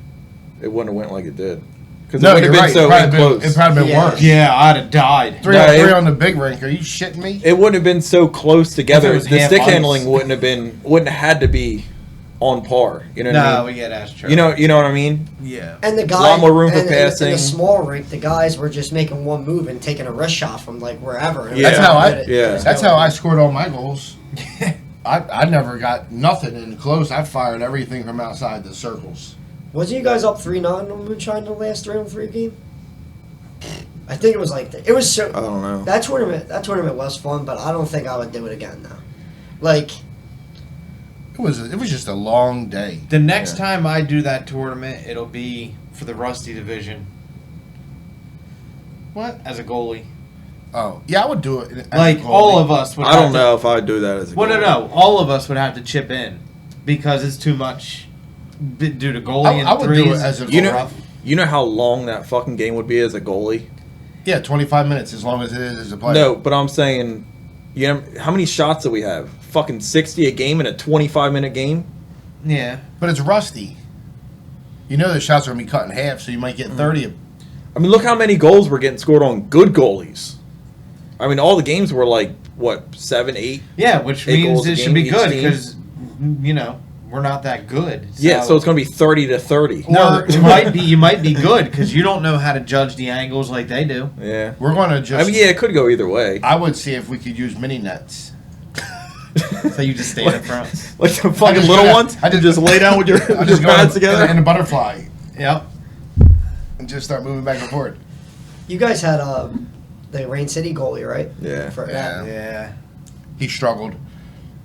B: it wouldn't have went like it did. Because
A: No,
B: it would
A: you're
B: have
A: right.
B: been so close.
A: It'd probably been
D: Yeah.
A: worse.
C: Yeah, I'd have died.
A: 3
B: No,
A: on 3
B: it-
A: on the big rink. Are you shitting me?
B: It wouldn't have been so close together.
C: If it was
B: The
C: half
B: stick
C: ice.
B: handling wouldn't have had to be on par. You know what I
C: No,
B: mean?
C: yeah, that's true.
B: You know what I mean?
C: Yeah.
D: And the guy,
B: lot more room for
D: and
B: passing.
D: In the small rink, the guys were just making one move and taking a wrist shot from like wherever. And
B: Yeah.
A: That's how I.
D: It-
B: Yeah.
A: That's how I scored all my goals. I never got nothing in close. I fired everything from outside the circles.
D: Wasn't you guys up 3-9 on Moonshine the last 3-on-3 game? I think it was like that. It was so.
B: I don't know.
D: That tournament was fun, but I don't think I would do it again now. Like,
A: It was just a long day.
C: The next
B: Yeah.
C: time I do that tournament, it'll be for the Rusty division. What? As a goalie.
A: Oh yeah, I would do it. as a
C: Like,
A: goalie.
C: all of us would
B: I
C: have
B: don't
C: to-
B: know if I'd do that as a
C: Well,
B: goalie.
C: no. All of us would have to chip in because it's too much due to goalie and
A: I would
C: threes.
A: do it as a
B: You know,
C: rough.
B: you know how long that fucking game would be as a goalie?
A: Yeah, 25 minutes as long as it is as a player.
B: No, but I'm saying, you know, how many shots do we have? Fucking 60 a game in a 25-minute game?
C: Yeah.
A: But it's rusty. You know the shots are gonna be cut in half, so you might get 30.
B: I mean, look how many goals were getting scored on good goalies. I mean, all the games were like, what, 7, 8?
C: Yeah, which
B: 8
C: means
B: goals a
C: it should
B: game
C: be
B: each
C: good
B: team.
C: because, we're not that good.
B: Yeah, so it's going to be 30 to 30.
C: No, you might be good because you don't know how to judge the angles like they do.
B: Yeah.
A: We're gonna just.
B: I mean, yeah, it could go either way.
A: I would see if we could use mini nets.
C: So you just stand in front.
B: Like the
A: I
B: fucking
A: just
B: little
A: gotta-
B: ones?
A: I just-
B: just lay down with your,
A: I
B: with your
A: just go
B: pads together?
A: in a butterfly
C: Yep.
A: and just start moving back and forth.
D: you guys had the Rain City goalie, right?
B: Yeah.
D: For
A: Yeah.
C: Yeah.
A: He struggled,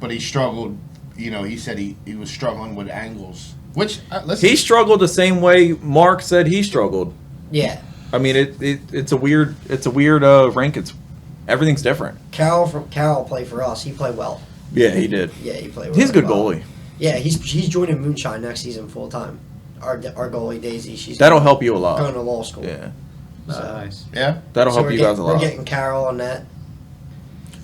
A: but he struggled. He said he was struggling with angles. Which listen,
B: He struggled the same way Mark said he struggled.
D: Yeah.
B: I mean, it's a weird rank. Everything's different.
D: Carol played for us. He played well.
B: Yeah, he did.
D: Yeah, he played.
B: He's a good
D: well.
B: goalie.
D: Yeah, he's joining Moonshine next season full time. Our goalie Daisy, she's
B: That'll help you a
D: going
B: lot.
D: to law school.
B: Yeah,
D: So,
C: Nice.
A: yeah.
B: that'll
D: so
B: help you guys a
D: We're
B: lot.
D: getting Carol on that.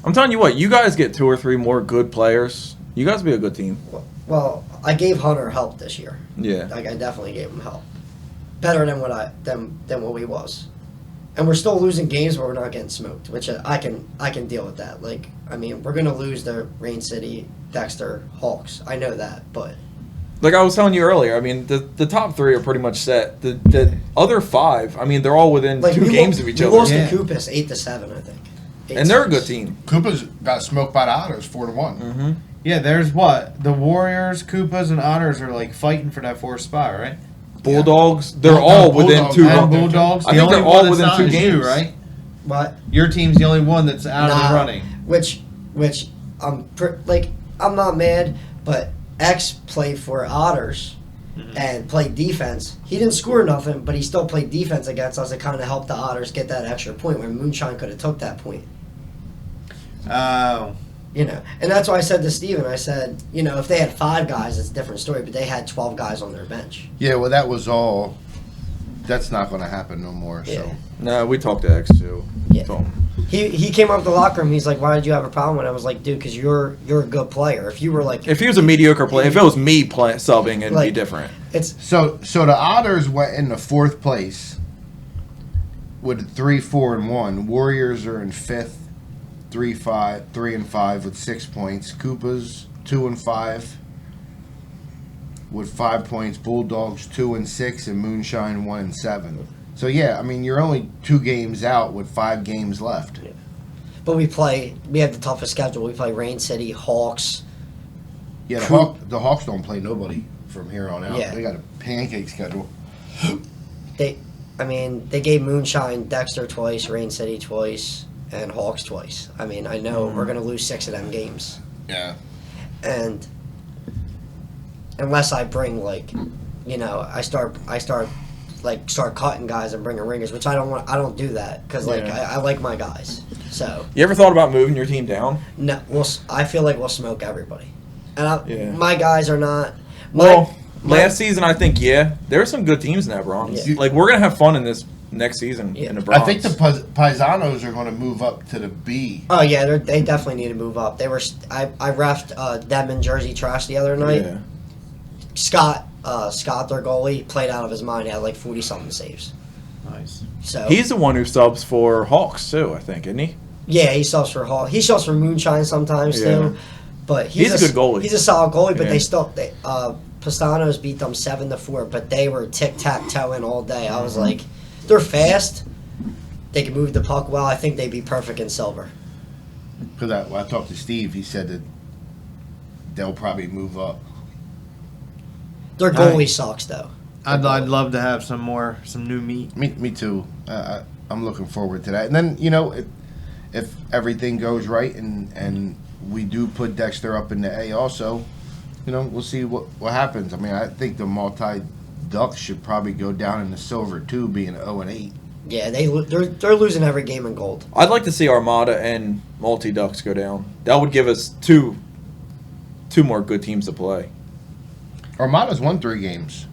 B: I'm telling you what, you guys get 2 or 3 more good players. You guys be a good team.
D: Well, I gave Hunter help this year.
B: Yeah.
D: Like I definitely gave him help, better than what we was, and we're still losing games where we're not getting smoked, which I can deal with that. Like I mean, we're gonna lose the Rain City, Dexter, Hawks. I know that, but
B: Like I was telling you earlier, I mean, the top 3 are pretty much set. The other 5, I mean, they're all within
D: like
B: 2 games of each other.
D: We lost
C: Yeah.
D: to Kupis 8-7, I think.
B: And they're a
D: 8-6.
B: good team.
A: Koopa's got smoked by the Otters 4-1.
B: Mm-hmm.
C: Yeah, there's what? The Warriors, Koopas, and Otters are like fighting for that 4th spot, right?
B: Bulldogs, they're
A: No,
B: all within
A: Bulldogs
B: 2
A: have
C: And
A: them.
C: Bulldogs.
B: I
C: The
B: think
C: only
B: they're
C: one
B: all
C: that's
B: within
C: not
B: 2
C: is you,
B: games.
C: right?
D: What?
C: Your team's the only one that's out of the
D: Nah.
C: running.
D: Which I'm not mad, but X played for Otters and played defense. He didn't score nothing, but he still played defense against us. It kind of helped the Otters get that extra point when Moonshine could have took that point.
C: Oh.
D: And that's why I said to Steven, I said, if they had 5 guys, it's a different story, but they had 12 guys on their bench.
A: Yeah, well, that was all. That's not going to happen no more. So
D: Yeah.
B: No, we talked to X too.
D: Yeah.
B: Told him.
D: He came up to the locker room. He's like, "Why did you have a problem?" And I was like, "Dude, because you're a good player. If you were like,
B: If he was a mediocre player, if it was me subbing, it'd be
D: Like-
B: different.
D: it's
A: So the Otters went in the 4th place with 3-4-1. Warriors are in 5th, 3-5 with 6 points. Koopas 2-5 with 5 points. Bulldogs 2-6 and Moonshine 1-7. So yeah, I mean you're only 2 games out with 5 games left.
D: but we have the toughest schedule. We play Rain City, Hawks.
A: Yeah, the Hawks don't play nobody from here on out.
D: Yeah.
A: They got a pancake schedule.
D: They gave Moonshine Dexter twice, Rain City twice, and Hawks twice. I mean, I know we're gonna lose 6 of them games,
A: Yeah.
D: and unless I bring I start like start cutting guys and bringing ringers, which I don't want. I don't do that because like
B: Yeah.
D: I like my guys. So
B: You ever thought about moving your team down?
D: no, I feel like we'll smoke everybody, and
B: Yeah.
D: my guys are not.
B: Well,
D: my-
B: last season I think there are some good teams in that Bronx.
D: Yeah.
B: Like we're gonna have fun in this next season
D: Yeah.
B: in the
A: I
B: Bronx.
A: think the Paisanos are going to move up to the B.
D: Oh yeah, they definitely need to move up. They were I refed them in Jersey Trash the other night.
B: Yeah.
D: Scott, their goalie, played out of his mind. He had like 40-something saves.
C: Nice.
D: So
B: He's the one who subs for Hawks too, I think, isn't he?
D: yeah, he subs for Hall. He subs for Moonshine sometimes
B: Yeah.
D: too. But
B: He's a good goalie.
D: He's a solid goalie, but
B: Yeah.
D: they still Pastanos beat them 7-4, but they were tic-tac-toeing all day. I was like, they're fast. They can move the puck well. I think they'd be perfect in silver.
A: Because I talked to Steve, he said that they'll probably move up.
D: Their goalie sucks though.
C: I'd love to have some new meat.
A: Me too. I'm looking forward to that. And then if everything goes right and we do put Dexter up in the A also, we'll see what happens. I mean, I think the multi Ducks should probably go down in the silver too, being 0-8.
D: Yeah, they're losing every game in gold.
B: I'd like to see Armada and Multi Ducks go down. That would give us two more good teams to play.
A: Armada's won 3 games.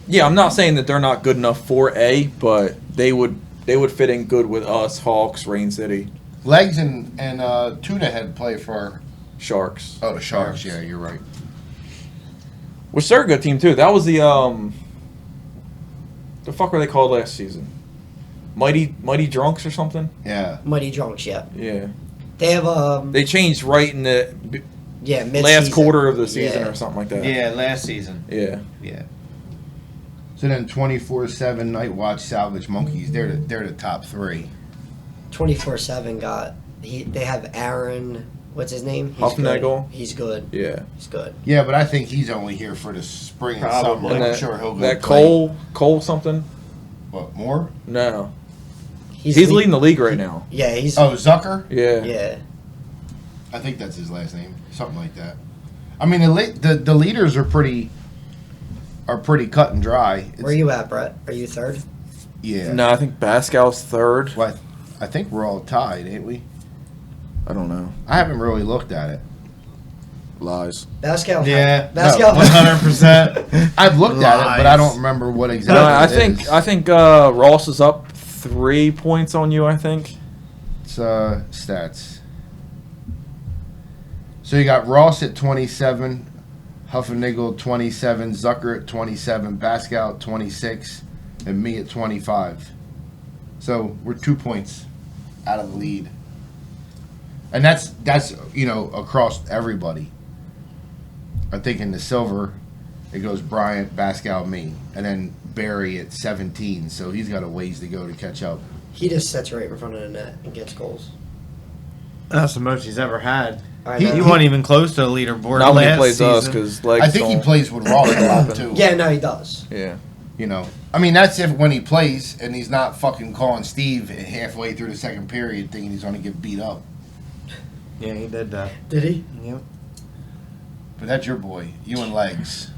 B: Yeah, I'm not saying that they're not good enough for A, but they would fit in good with us, Hawks, Rain City,
A: Legs and Tuna Head play for
B: Sharks.
A: the Sharks. Yeah, you're right.
B: Which they're a good team too. That was the fuck were they called last season? Mighty Drunks or something?
A: Yeah.
D: Mighty Drunks, yeah.
B: Yeah.
D: They have
B: They changed right in the
D: mid-season.
B: last quarter of the season
D: Yeah.
B: or something like that.
C: Yeah, last season.
B: Yeah.
C: Yeah.
A: So then 24/7 Night Watch Salvage Monkeys. They're the top 3.
D: 24/7 they have Aaron, what's his name?
B: Huffnagel.
D: He's good.
B: Yeah.
D: He's good.
A: Yeah, but I think he's only here for the spring and summer.
C: Probably.
A: I'm
B: And
A: sure he'll go
B: that
A: play.
B: Cole something?
A: What, more?
B: No. He's leading the league right now.
D: Yeah, he's
A: Oh, Zucker?
B: Yeah.
D: yeah.
A: I think that's his last name. Something like that. I mean, the leaders are pretty cut and dry.
D: Where are you at, Brett? Are you third?
A: Yeah.
B: No, I think Pascal's third.
A: Well, I think we're all tied, ain't we?
B: I don't know.
A: I haven't really looked at it.
B: Lies.
D: Pascal.
C: Yeah.
D: Pascal.
C: 100%.
A: I've looked at it, but I
C: Lies.
A: don't remember what
B: No,
A: exactly it is.
B: I think Ross is up 3 points on you, I think.
A: It's stats. So you got Ross at 27, Huffenagel 27, Zucker at 27, Pascal at 26, and me at 25. So we're 2 points out of the lead. And that's across everybody. I think in the silver, it goes Bryant, Pascal, me, and then Barry at 17. So he's got a ways to go to catch up.
D: He just sits right in front of the net and gets goals.
C: That's the most he's ever had.
D: I
A: He-
D: know.
C: He wasn't even close to the leaderboard
B: Not when he
C: last
B: plays us
C: season.
B: because legs
A: I think he
B: don't-
A: plays with Ross a lot too.
D: Yeah, no, he does.
B: Yeah.
A: I mean, that's if when he plays and he's not fucking calling Steve halfway through the second period thinking he's going to get beat up.
C: Yeah, he did that.
D: Did he?
C: Yep.
A: But that's your boy, you and Legs.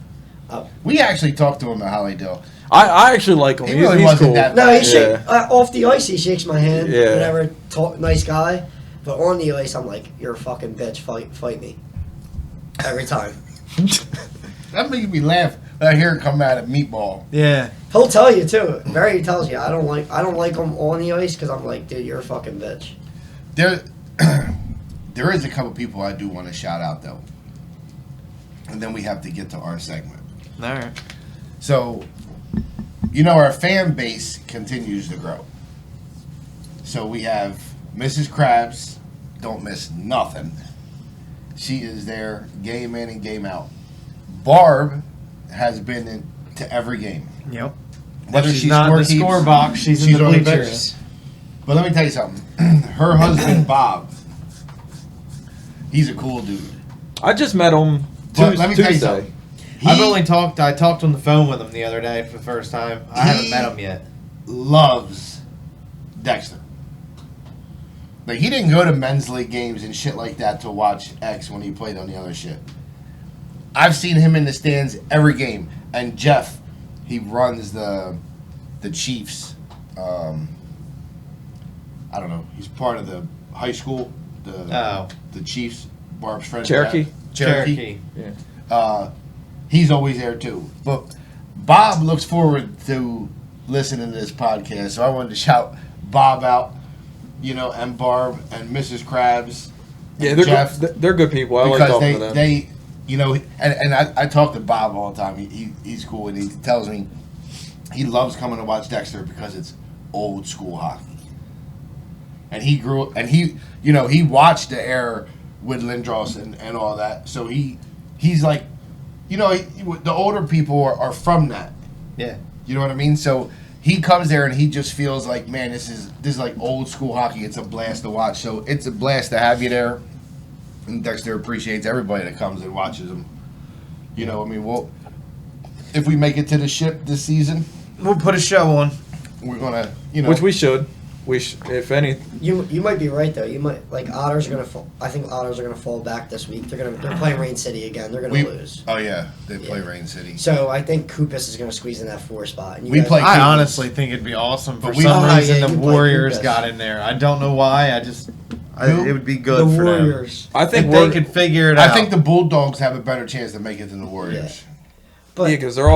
D: Oh.
A: We actually talked to him at Hollydale.
B: I actually like him.
A: He
B: He's,
A: really
B: he's
A: wasn't
B: cool.
A: that
D: No, he
A: bad.
D: shake off the ice. He shakes my hand.
B: Yeah.
D: Whatever. Nice guy. But on the ice, I'm like, you're a fucking bitch. Fight me. Every time.
A: That makes me laugh when I hear it come out of Meatball.
C: Yeah.
D: He'll tell you too. Barry tells you I don't like him on the ice because I'm like, dude, you're a fucking bitch.
A: There is a couple people I do want to shout out though. And then we have to get to our segment.
C: All right.
A: So, our fan base continues to grow. So we have Mrs. Krabs, don't miss nothing. She is there game in and game out. Barb has been to every game.
C: Yep.
A: Whether
C: she's not in the
A: scorekeeps,
C: score box, she's in the
A: on
C: bleachers.
A: bench. But let me tell you something. Her husband, Bob, he's a cool dude.
B: I just met him
A: But let me tell you
B: Tuesday.
A: something.
C: I talked on the phone with him the other day for the first time. I haven't met him yet.
A: Loves Dexter. Like, he didn't go to men's league games and shit like that to watch X when he played on the other shit. I've seen him in the stands every game. And Jeff, he runs the Chiefs. I don't know. He's part of the high school. The Chiefs. Barb's friend. Cherokee.
B: Yeah.
A: He's always there too. But Bob looks forward to listening to this podcast, so I wanted to shout Bob out. And Barb and Mrs. Krabs.
B: Yeah,
A: and Jeff,
B: they're good people. I like
A: because
B: talking to them.
A: they, and I talk to Bob all the time. He's cool, and he tells me he loves coming to watch Dexter because it's old school hockey. And he grew, and he watched the era with Lindros and all that. So he's like, the older people are from that.
C: Yeah.
A: You know what I mean? So he comes there and he just feels like, man, this is like old school hockey. It's a blast to watch. So it's a blast to have you there. And Dexter appreciates everybody that comes and watches him. If we make it to the ship this season,
C: We'll put a show on.
A: we're gonna,
B: Which we should. If any.
D: You might be right though. You might Otters are gonna fall. I think Otters are gonna fall back this week. They're playing Rain City again. They're gonna lose.
A: Oh yeah, they play Rain City.
D: So I think Kupis is gonna squeeze in that 4 spot. And you
A: We
D: guys-
A: play-
C: I
A: Cubans.
C: honestly think it'd be awesome for
A: But we-
C: some
D: Oh,
C: reason
D: yeah,
C: the
D: you play
C: Warriors
D: Cubas.
C: got in there. I don't know why.
A: Who?
C: It would be
D: the
C: good for them.
D: Warriors.
B: I
C: If
B: think
C: they could figure it out.
A: I think the Bulldogs have a better chance to make it than the Warriors.
D: But
B: because they're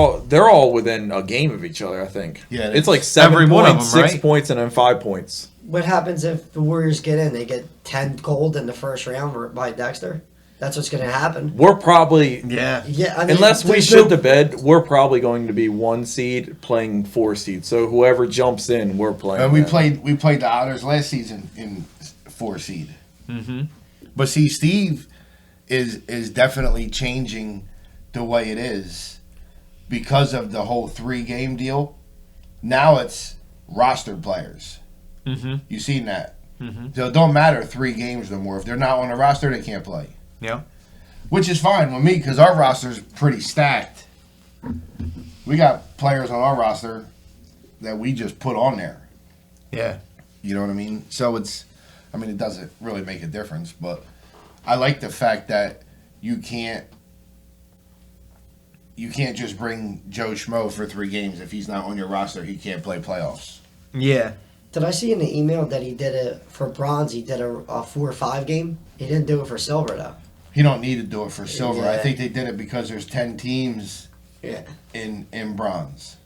B: all within a game of each other. I think.
A: Yeah,
B: it's like 7
C: every one of
B: points,
C: them,
B: 6
C: right?
B: points, and then 5 points.
D: what happens if the Warriors get in? They get 10 gold in the first round by Dexter. That's what's gonna happen.
B: We're probably
C: Yeah.
D: Yeah, I mean,
B: unless we
D: there's
B: shit
D: no-
B: the bed, we're probably going to be 1 seed playing 4 seed. So whoever jumps in, we're playing.
A: And we
B: them.
A: played the Otters last season in 4 seed.
C: Mm-hmm.
A: But see, Steve is definitely changing the way it is because of the whole 3-game deal. Now it's rostered players.
C: Mm-hmm.
A: You seen that?
C: Mm-hmm.
A: So it don't matter 3 games no more. If they're not on the roster, they can't play.
C: Yeah.
A: Which is fine with me because our roster's pretty stacked. We got players on our roster that we just put on there.
C: Yeah.
A: You know what I mean? So it doesn't really make a difference, but I like the fact that you can't just bring Joe Schmo for 3 games. If he's not on your roster, he can't play playoffs.
C: Yeah.
D: Did I see in the email that he did it for bronze? He did a 4 or 5 game. He didn't do it for silver though.
A: He don't need to do it for silver. I
D: Yeah.
A: think they did it because there's 10 teams
D: Yeah,
A: in bronze.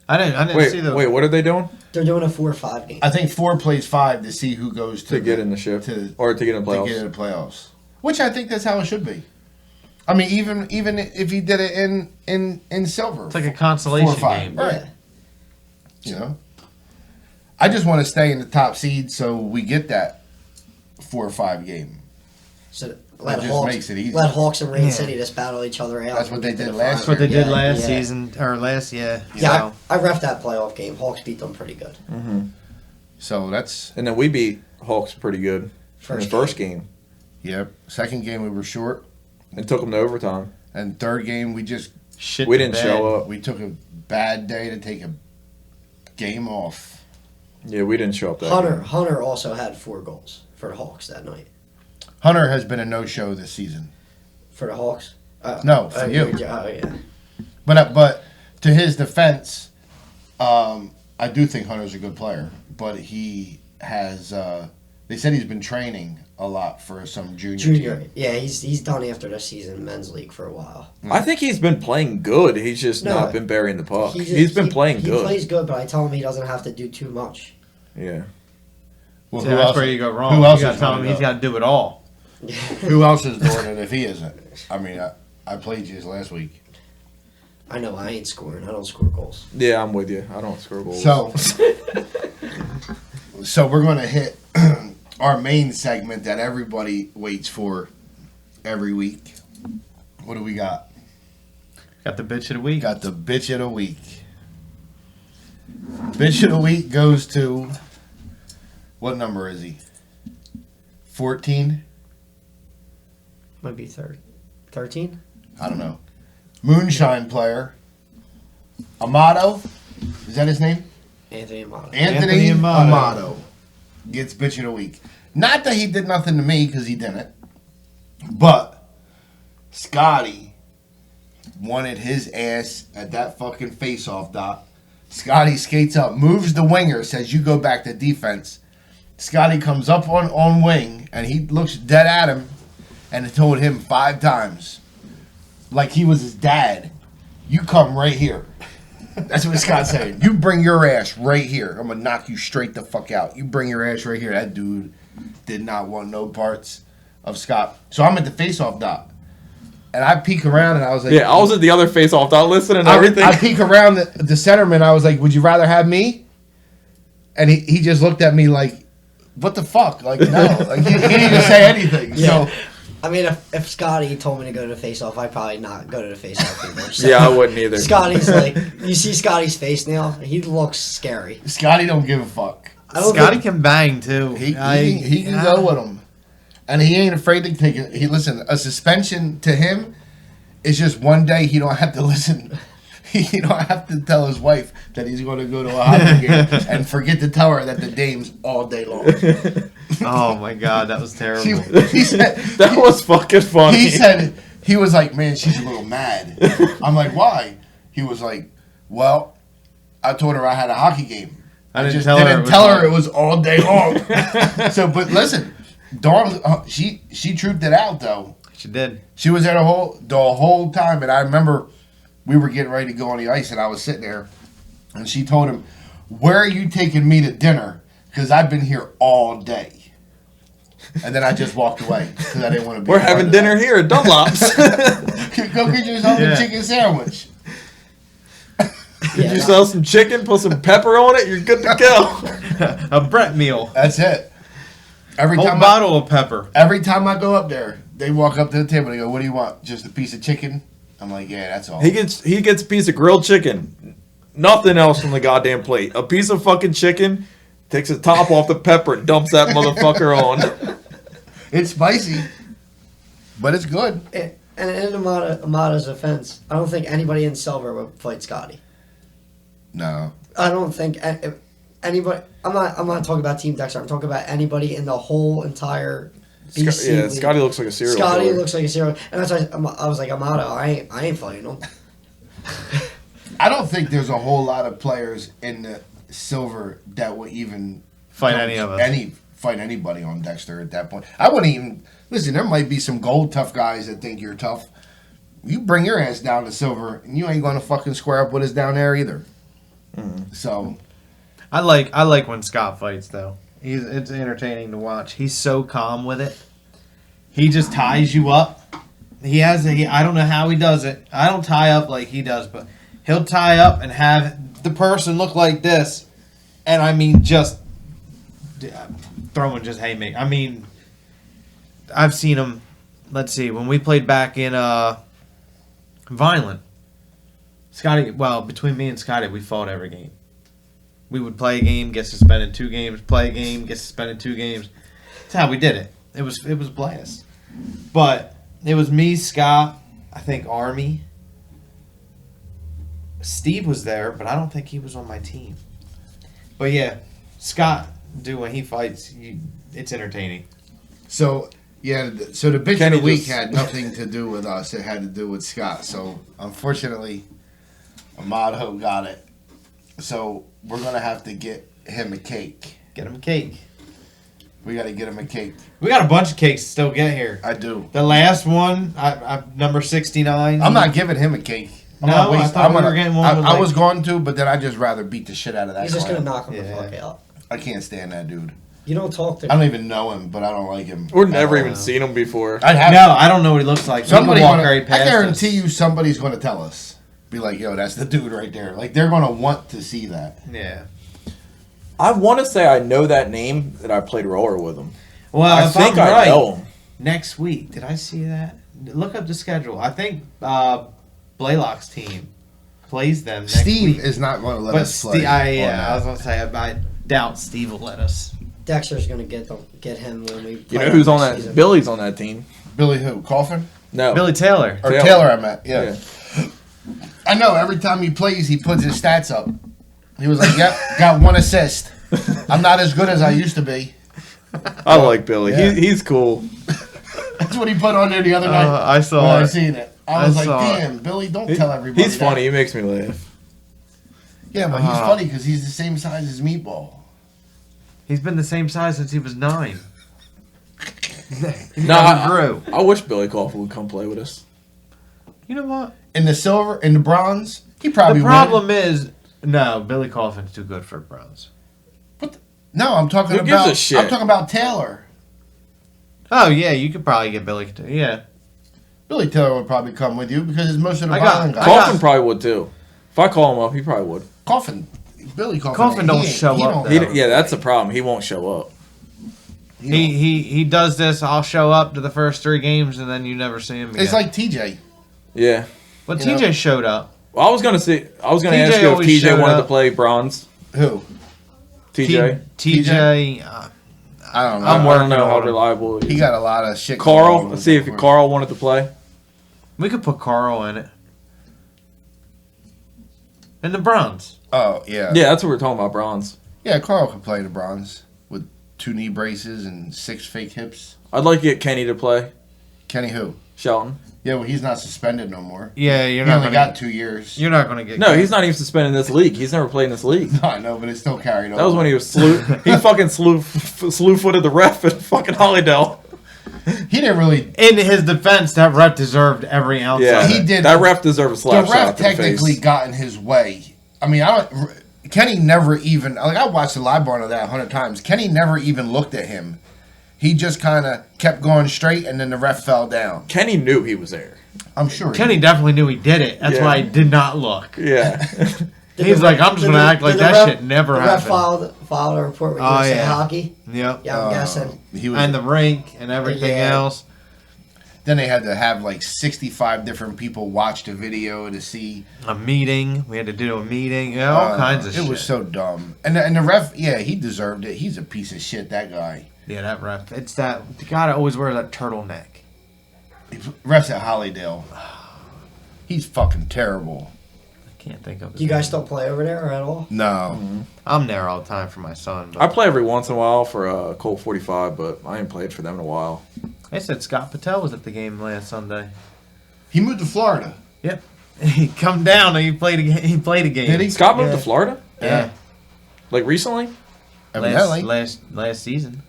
C: I didn't
B: Wait,
C: see the.
B: what are they doing
D: they're doing a 4 or 5 game.
A: I think 4 plays 5 to see who goes
B: to get in the ship
A: to
B: or to get in the
A: to
B: playoffs?
A: get in the playoffs. Which I think that's how it should be. I mean, even if he did it in silver,
C: It's like a consolation
A: 4 or 5,
C: game.
A: right?
D: Yeah.
A: You know, I just want to stay in the top seed so we get that 4 or 5 game.
D: So
A: That just makes it easy.
D: Let Hawks and Rain
C: Yeah.
D: City just battle each other out.
A: That's what they
D: and get
A: did
D: to the
A: last
C: That's what they
D: finals.
C: did last
D: Yeah.
C: season or last year.
D: Yeah,
C: So.
D: I ref that playoff game. Hawks beat them pretty good.
A: So that's
B: And then we beat Hawks pretty good in the first game
A: yep. Second game we were short,
B: and took them to overtime.
A: and third game we
C: Shit
B: We
C: the
B: didn't
C: bed.
B: show up.
A: we took a bad day to take a game off.
B: Yeah, we didn't show up that
D: Hunter
B: game.
D: Hunter also had 4 goals for the Hawks that night.
A: Hunter has been a no-show this season.
D: For the Hawks?
A: No, for you.
D: Oh, yeah.
A: But to his defense, I do think Hunter's a good player, but he has. They said he's been training a lot for some junior team.
D: Yeah, he's done after the season men's league for a while.
B: I think he's been playing good. He's just
D: No,
B: not been burying the puck.
D: He just-
B: He's been
D: he-
B: playing
D: he
B: good.
D: plays good, but I tell him he doesn't have to do too much.
B: Yeah.
A: Well,
C: See, that's where you go wrong.
A: Who else
C: You got
A: is
C: to tell him
A: doing
C: he's
A: it?
C: got to do it all.
A: Who else is doing it if he isn't? I mean, I played you last week.
D: I know I ain't scoring. I don't score goals.
B: Yeah, I'm with you. I don't score goals.
A: So we're going to hit our main segment that everybody waits for every week. What do we got?
C: Got the bitch of the
A: We
C: week.
A: got the bitch of the week. Bitch of the week goes to, what number is he? 14?
D: Might be 13?
A: I don't know. Moonshine player. Amato? Is that his name?
D: Anthony Amato.
A: Anthony
C: Amato.
A: Amato gets bitch of the week. Not that he did nothing to me, because he didn't. But Scotty wanted his ass at that fucking face-off, Doc. Scotty skates up, moves the winger, says, you go back to defense. Scotty comes up on wing, and he looks dead at him, and told him 5 times, like he was his dad, you come right here. That's what Scott's saying. You bring your ass right here. I'm going to knock you straight the fuck out. You bring your ass right here. That dude did not want no parts of Scott. So I'm at the face-off, Doc. And I peek around, and I was like...
B: Yeah, I was at the other face-off, Doc, listening and everything.
A: I peek around the centerman. I was like, would you rather have me? And he just looked at me like, what the fuck? Like, no. Like, he didn't even say anything.
D: Yeah.
A: So...
D: I mean, if Scotty told me to go to the face-off, I'd probably not go to the face-off either. So
B: Yeah, I wouldn't either.
D: Scotty's like, you see Scotty's face now? He looks scary.
A: Scotty don't give a fuck.
C: Scotty can bang too.
A: He can go with him. And he ain't afraid to take it. Listen, a suspension to him is just one day he don't have to listen. He don't have to tell his wife that he's going to go to a hockey game and forget to tell her that the game's all day long.
C: Oh my god, that was terrible.
A: He said,
B: That was fucking funny.
A: He said, he was like, man, she's a little mad. I'm like, why? He was like, well, I told her I had a hockey game. I
C: didn't
A: just
C: tell
A: didn't tell her it was all day long. So, but listen, Dawn, she trooped it out though.
C: She did.
A: She was there the whole time, and I remember we were getting ready to go on the ice, and I was sitting there, and she told him, "Where are you taking me to dinner? Because I've been here all day." And then I just walked away because I didn't want to be.
B: We're having dinner here at Dunlop's.
A: Go get yourself a chicken sandwich.
B: Did you sell some chicken, put some pepper on it, you're good to go.
C: A Brett meal.
A: That's it. Every
C: Whole
A: time
C: bottle of pepper.
A: Every time I go up there, they walk up to the table and they go, "What do you want? Just a piece of chicken?" I'm like, "Yeah, that's all."
B: He gets a piece of grilled chicken. Nothing else from the goddamn plate. A piece of fucking chicken, takes the top off the pepper and dumps that motherfucker on.
A: It's spicy, but it's good.
D: And in Amada's offense, I don't think anybody in Silver would fight Scotty.
A: No.
D: I don't think anybody. I'm not talking about Team Dexter. I'm talking about anybody in the whole entire BC league.
B: Scotty looks like a serial killer.
D: Scotty looks like a serial, and that's why I was like, Amada, I ain't fighting him.
A: I don't think there's a whole lot of players in the Silver that will even
C: Fight any of us.
A: Fight anybody on Dexter at that point. I wouldn't even listen. There might be some gold tough guys that think you're tough. You bring your ass down to Silver, and you ain't going to fucking square up with us down there either. So,
C: I like when Scott fights though. It's entertaining to watch. He's so calm with it. He just ties you up. I don't know how he does it. I don't tie up like he does, but he'll tie up and have the person look like this, and I mean just throwing just haymakers. I mean, I've seen him. Let's see, when we played back in Violent. Scotty, well, between me and Scotty, we fought every game. We would play a game, get suspended 2 games, play a game, get suspended 2 games. That's how we did it. It was blast. But it was me, Scott, I think Army. Steve was there, but I don't think he was on my team. But yeah, Scott, when he fights, it's entertaining.
A: so yeah. So the bitch
B: Kenny
A: of the week
B: just-
A: had nothing to do with us. It had to do with Scott. So unfortunately, Amado got it. So we're gonna have to get him a cake.
C: Get him a cake.
A: We got to get him a cake.
C: We got a bunch of cakes to still get here.
A: I do.
C: The last one, I number 69.
A: I'm not giving him a cake. I'm
C: No,
A: not
C: I thought we were getting one with,
A: I
C: like-
A: was going to, but then I'd just rather beat the shit out of that.
D: He's just gonna
A: clown.
D: knock him the
C: Yeah.
D: fuck out.
A: I can't stand that dude.
D: You don't talk to
A: I
D: him.
A: don't even know him, but I don't like him.
B: We've never
A: at all.
B: even seen him before.
A: I'd have
C: No, I don't know what he looks like.
A: somebody.
C: Walk right
A: I
C: past
A: guarantee
C: us.
A: you, somebody's going to tell us. Be like, yo, that's the dude right there. Like they're going to want to see that.
C: Yeah.
B: I want to say I know that name, that I played roller with him.
C: Well,
B: I
C: if
B: think
C: I'm
B: I
C: right,
B: know him.
C: next week. Did I see that? Look up the schedule. I think Blaylock's team plays them next
A: Steve
C: week.
A: is not going to let
C: But
A: us play.
C: I was gonna say I doubt Steve will let us.
D: Dexter's gonna get him when we.
B: You
D: play
B: know who's on
D: next
B: that?
D: season.
B: Billy's on that team.
A: Billy who? Coffin
B: No.
C: Billy Taylor.
A: or
B: Taylor.
A: Taylor? I meant. Yeah.
B: Yeah.
A: I know. Every time he plays, he puts his stats up. He was like, "Yep, got 1 assist. I'm not as good as I used to be."
B: I like Billy.
A: Yeah.
B: He's cool.
A: That's what he put on there the other night.
C: I saw
A: when I
C: it.
A: seen it. I was like,
C: saw it.
A: damn, Billy, don't tell everybody.
B: He's
A: that.
B: funny. He makes me laugh.
A: Yeah, but he's funny because he's the same size as Meatball.
C: He's been the same size since he was 9. He
B: Nah,
C: never grew.
B: I wish Billy Coffin would come play with us.
C: You know what?
A: In the silver, in the bronze, he probably
C: The problem is, no, Billy Coffin's too good for bronze.
A: No, I'm talking
B: Who gives
A: about.
B: a shit?
A: I'm talking about Taylor.
C: Oh yeah, you could probably get Billy. Yeah,
A: Billy Taylor would probably come with you because most of the
C: I got-
A: bottom guys.
B: Coffin probably would too. If I call him up, he probably would.
A: Coffin. Billy Coffin.
C: Coffin don't show up,
B: He,
C: though.
B: yeah, that's the problem. He won't show up.
C: he does this. I'll show up to the first 3 games, and then you never see him again.
A: It's like TJ.
B: Yeah.
C: But
A: you know-
C: TJ showed up.
B: Well, I was gonna ask you if
C: always
B: TJ
C: showed
B: wanted to
C: up.
B: play bronze.
A: Who?
B: TJ.
A: I
C: TJ.
A: don't know.
B: I don't
C: working
B: know how
C: on him.
B: reliable he
A: He
B: is.
A: got a lot of shit.
B: Carl.
A: going on
B: Let's see if
A: with him.
B: Carl wanted to play.
C: We could put Carl in it. In the bronze.
A: Oh yeah.
B: Yeah, that's what we're talking about. Bronze.
A: Yeah, Carl could play the bronze with 2 knee braces and 6 fake hips.
B: I'd like to get Kenny to play.
A: Kenny who?
B: Shelton.
A: Yeah, well, he's not suspended no more.
C: Yeah, you're
A: He
C: not
A: only
C: gonna.
A: got 2 years.
C: You're not gonna get.
B: No, he's not even suspended in this league. He's never played in this league.
A: I know, but it's still carried over.
B: That was when he was he fucking slew-footed the ref at fucking Hollydale.
A: He didn't really.
C: In his defense, that rep deserved every ounce.
B: Yeah,
C: of
A: He
C: it.
A: did.
B: That ref deserved a
A: The
B: slap shot
A: ref
B: to the
A: technically
B: face.
A: got in his way. I mean, Kenny never even. Like, I watched the live bar of that 100 times. Kenny never even looked at him. He just kind of kept going straight, and then the ref fell down.
B: Kenny knew he was there.
A: I'm sure.
C: Kenny definitely knew he did it. That's
B: Yeah.
C: why he did not look.
B: Yeah.
C: He's like, I'm just gonna act like that shit never
D: the
C: happened.
D: ref filed a report with
C: Oh,
D: USA
C: yeah.
D: Hockey.
C: Yep.
D: Yeah, I'm guessing.
A: He was,
C: And the rink and everything
D: Yeah.
C: else.
A: then they had to have like 65 different people watch the video to see.
C: A meeting. We had to do a meeting. Yeah, all kinds of
A: It
C: shit.
A: was so dumb. And the ref, yeah, he deserved it. He's a piece of shit, that guy.
C: Yeah, that ref. It's that the guy that always wears that turtleneck.
A: Refs at Hollydale. He's fucking terrible.
C: I can't think of. His
D: Do you guys
C: name.
D: still play over there or at all?
A: No.
C: I'm there all the time for my son. But
B: I play every once in a while for Colt 45, but I ain't played for them in a while.
C: they said Scott Patel was at the game last Sunday.
A: He moved to Florida.
C: Yep. He come down and he played a game. He played a game.
A: Did he?
B: Scott moved
C: Yeah.
B: to Florida?
C: Yeah.
B: Like recently?
A: Evidently.
C: Last season.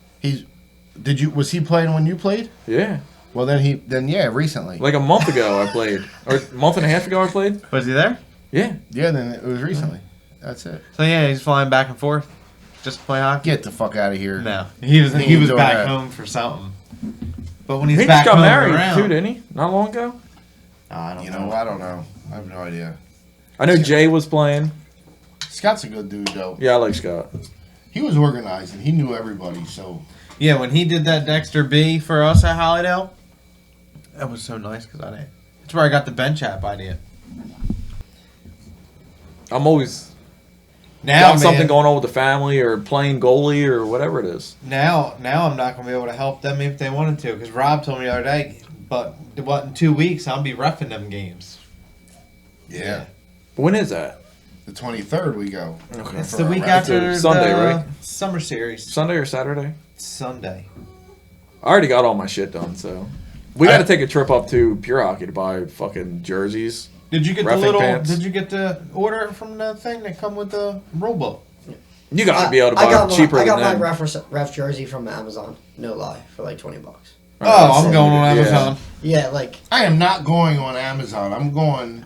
A: Was he playing when you played?
B: Yeah.
A: Well, then yeah, recently.
B: Like a month ago I played. Or a month and a half ago I played?
C: Was he there?
B: Yeah.
A: Yeah, then it was recently. That's it.
C: So yeah, he's flying back and forth just to play hockey.
A: Get the fuck out of here.
C: No, he was
A: He ain't doing
C: back
A: that.
C: home for something. But when he's
B: He
C: back
B: just got
C: home
B: married
C: around,
B: too, didn't he? Not long ago?
C: I don't
A: You
C: know.
A: know, I don't know. I have no idea.
B: I know Jay was playing.
A: Scott's a good dude, though.
B: Yeah, I like Scott.
A: He was organized and he knew everybody, so.
C: Yeah, when he did that Dexter B for us at Hollydale, that was so nice because I didn't. That's where I got the bench app idea.
B: I'm always
C: Now,
B: got
C: man,
B: something going on with the family or playing goalie or whatever it is.
C: now I'm not gonna be able to help them if they wanted to because Rob told me the other day. But what in 2 weeks I'll be reffing them games.
A: Yeah.
B: When is that?
A: The 23rd we go.
B: Okay.
C: It's
A: For
C: the
A: a
C: week
A: ref.
C: after
B: Sunday,
C: the
B: right?
C: Summer series.
B: Sunday or Saturday?
C: Sunday.
B: I already got all my shit done, so we got to take a trip up to Pure Hockey to buy fucking jerseys.
C: Did you get
B: Reffing
C: the little?
B: pants.
C: Did you get the order from the thing that come with the rule book?
B: You got to be able to
D: I got
B: buy cheaper
D: I got
B: than
D: my
B: them.
D: ref jersey from Amazon. No lie, for like $20.
C: Oh, I'm going on
B: Yeah.
C: Amazon.
D: Yeah, like
A: I am not going on Amazon. I'm going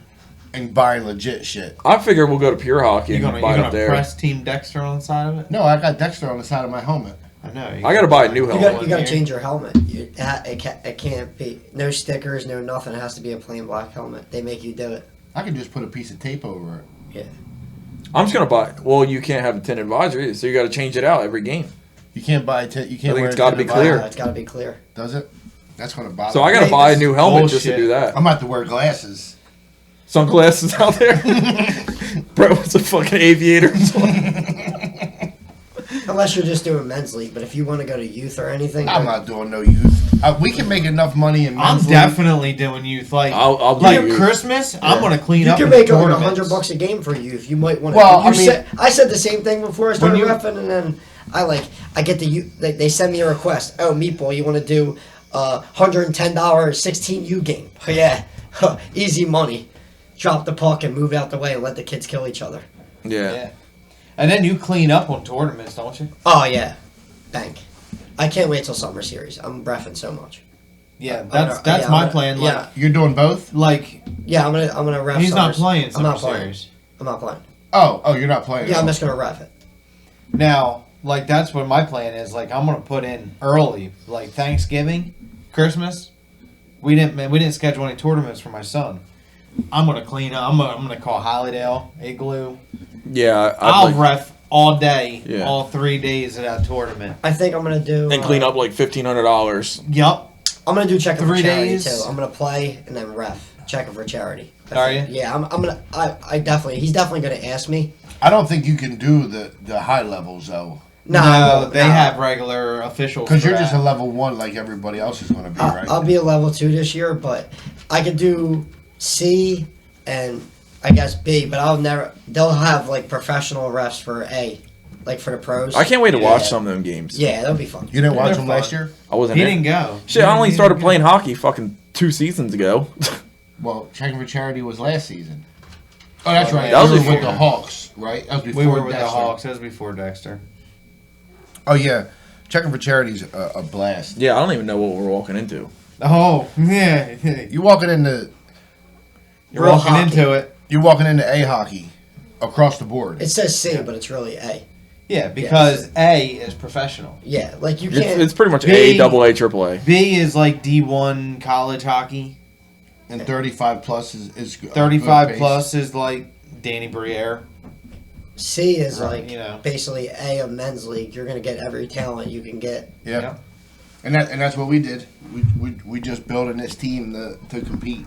A: and buying legit shit.
B: I figure we'll go to Pure Hockey
C: You're
B: and
C: gonna,
B: buy
C: you're
B: it
C: gonna
B: up there.
C: press Team Dexter on the side of it?
A: No, I got Dexter on the side of my helmet.
C: I know.
B: I got to buy a new
D: you
B: helmet.
D: got to change your helmet. It can't be no stickers, no nothing. It has to be a plain black helmet. They make you do it.
A: I could just put a piece of tape over it.
D: Yeah.
B: I'm just gonna buy. Well, you can't have a tin advisory, so you got to change it out every game.
A: You can't buy it. You can't.
B: I think
A: wear
B: it's
A: it
B: gotta
A: to the
B: be
A: bottom.
B: clear.
D: It's got to be clear.
A: Does it? That's gonna bother.
B: So I got to
D: Hey,
B: buy a
D: this
B: new helmet just to
C: bullshit.
B: do that.
A: I'm about to wear glasses.
B: Sunglasses out there. Bro, it's a fucking aviator.
D: Unless you're just doing men's league, but if you want to go to youth or anything,
A: I'm not doing no youth. We can make enough money in
C: I'm
A: men's league.
C: definitely doing youth. Like,
B: I'll do
C: like
B: youth.
C: Christmas, I'm gonna clean
D: You
C: up.
D: can
C: the
D: make like
C: tournaments.
D: $100 a game for youth. You might want to.
A: Well, I mean-
D: I said the same thing before I started
C: you-
D: reffing, and then I get the youth. They send me a request. Oh, Meatball, you want to do $110 16U game? Oh, yeah. Easy money. Drop the puck and move out the way and let the kids kill each other.
B: Yeah.
C: And then you clean up on tournaments, don't you?
D: Oh yeah, bank. I can't wait till summer series. I'm breffing so much.
C: Yeah,
D: I'm
C: that's my plan. Like,
D: yeah,
A: You're doing both?
C: like
D: yeah. I'm gonna ref.
C: he's not
D: summers.
C: playing
D: I'm
C: summer
D: not playing.
C: series.
D: I'm not playing.
A: Oh, you're not playing.
D: Yeah,
A: at
D: I'm
A: all.
D: just gonna ref it.
C: Now, like that's what my plan is. Like I'm gonna put in early, like Thanksgiving, Christmas. We didn't schedule any tournaments for my son. I'm gonna clean up. I'm gonna call Hollydale, Igloo.
B: Yeah.
C: I'll ref all day,
B: Yeah.
C: all 3 days of that tournament.
D: I think I'm gonna do
B: and clean up like $1,500.
C: Yup.
D: I'm gonna do checking for
C: 3
D: charity
C: days.
D: too. I'm gonna play and then ref checking for charity.
C: Are you?
D: Yeah, I'm gonna. I definitely. He's definitely gonna ask me.
A: I don't think you can do the high levels though,
C: No, they have regular officials.
A: because
C: for
A: you're just a
C: that.
A: level 1 like everybody else is going to be, right?
D: I'll be a level 2 this year, but I could do C and I guess B, but I'll never. They'll have like professional refs for A, like for the pros.
B: I can't wait to watch
D: Yeah.
B: some of them games.
D: Yeah, that'll be fun.
A: You didn't watch
C: They're
A: them
C: fun.
A: last year?
B: I wasn't
C: He
B: there.
C: didn't go.
B: Shit, I only
C: He
B: started
C: didn't
B: playing
C: go.
B: hockey fucking 2 seasons ago.
A: Well, Checking for Charity was last season. Oh, that's right.
B: That was
A: you were
B: before.
A: with the Hawks, right? That was before
C: We were with
A: Dexter.
C: the Hawks. That was before Dexter.
A: Oh yeah, Checking for Charity's a blast.
B: Yeah, I don't even know what we're walking into.
C: Oh yeah,
A: You walking into
C: you're
D: Real
C: walking
D: hockey.
C: into it.
A: you're walking into A hockey across the board.
D: It says C, but it's really A.
C: Yeah, because A is professional.
D: Yeah, like you
B: It's,
D: can't.
B: it's pretty much
C: B-
B: A, double A, triple A.
C: B is like D1 college hockey.
A: And 35 plus is
C: 35
A: good
C: plus is like Danny Briere.
D: C is
C: Right,
D: like
C: you know.
D: basically A of men's league. You're gonna get every talent you can get.
A: base. Yeah.
C: Yeah.
A: And that's what we did. We just building this team to compete.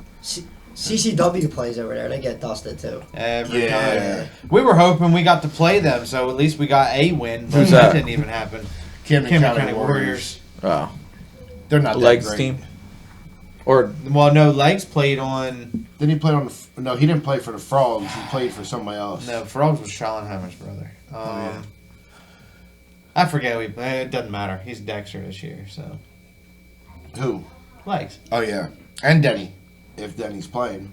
D: CCW plays over there. They get dusted too.
C: Every
A: Yeah.
C: time. We were hoping we got to play them, so at least we got a win. But
B: Who's
C: that
B: that?
C: didn't even happen.
A: Camden
C: Camden
A: County Warriors.
C: Warriors.
B: Oh.
A: They're not
B: Legs
A: that great.
B: team. Or
C: Well, no, Legs played on.
A: Then he played on the. No, he didn't play for the Frogs. He played for somebody else.
C: No, Frogs was Schallenheimer's brother.
A: yeah.
C: I forget. It doesn't matter. He's Dexter this year, so.
A: Who?
C: Legs.
A: Oh yeah, and Denny, if Denny's playing.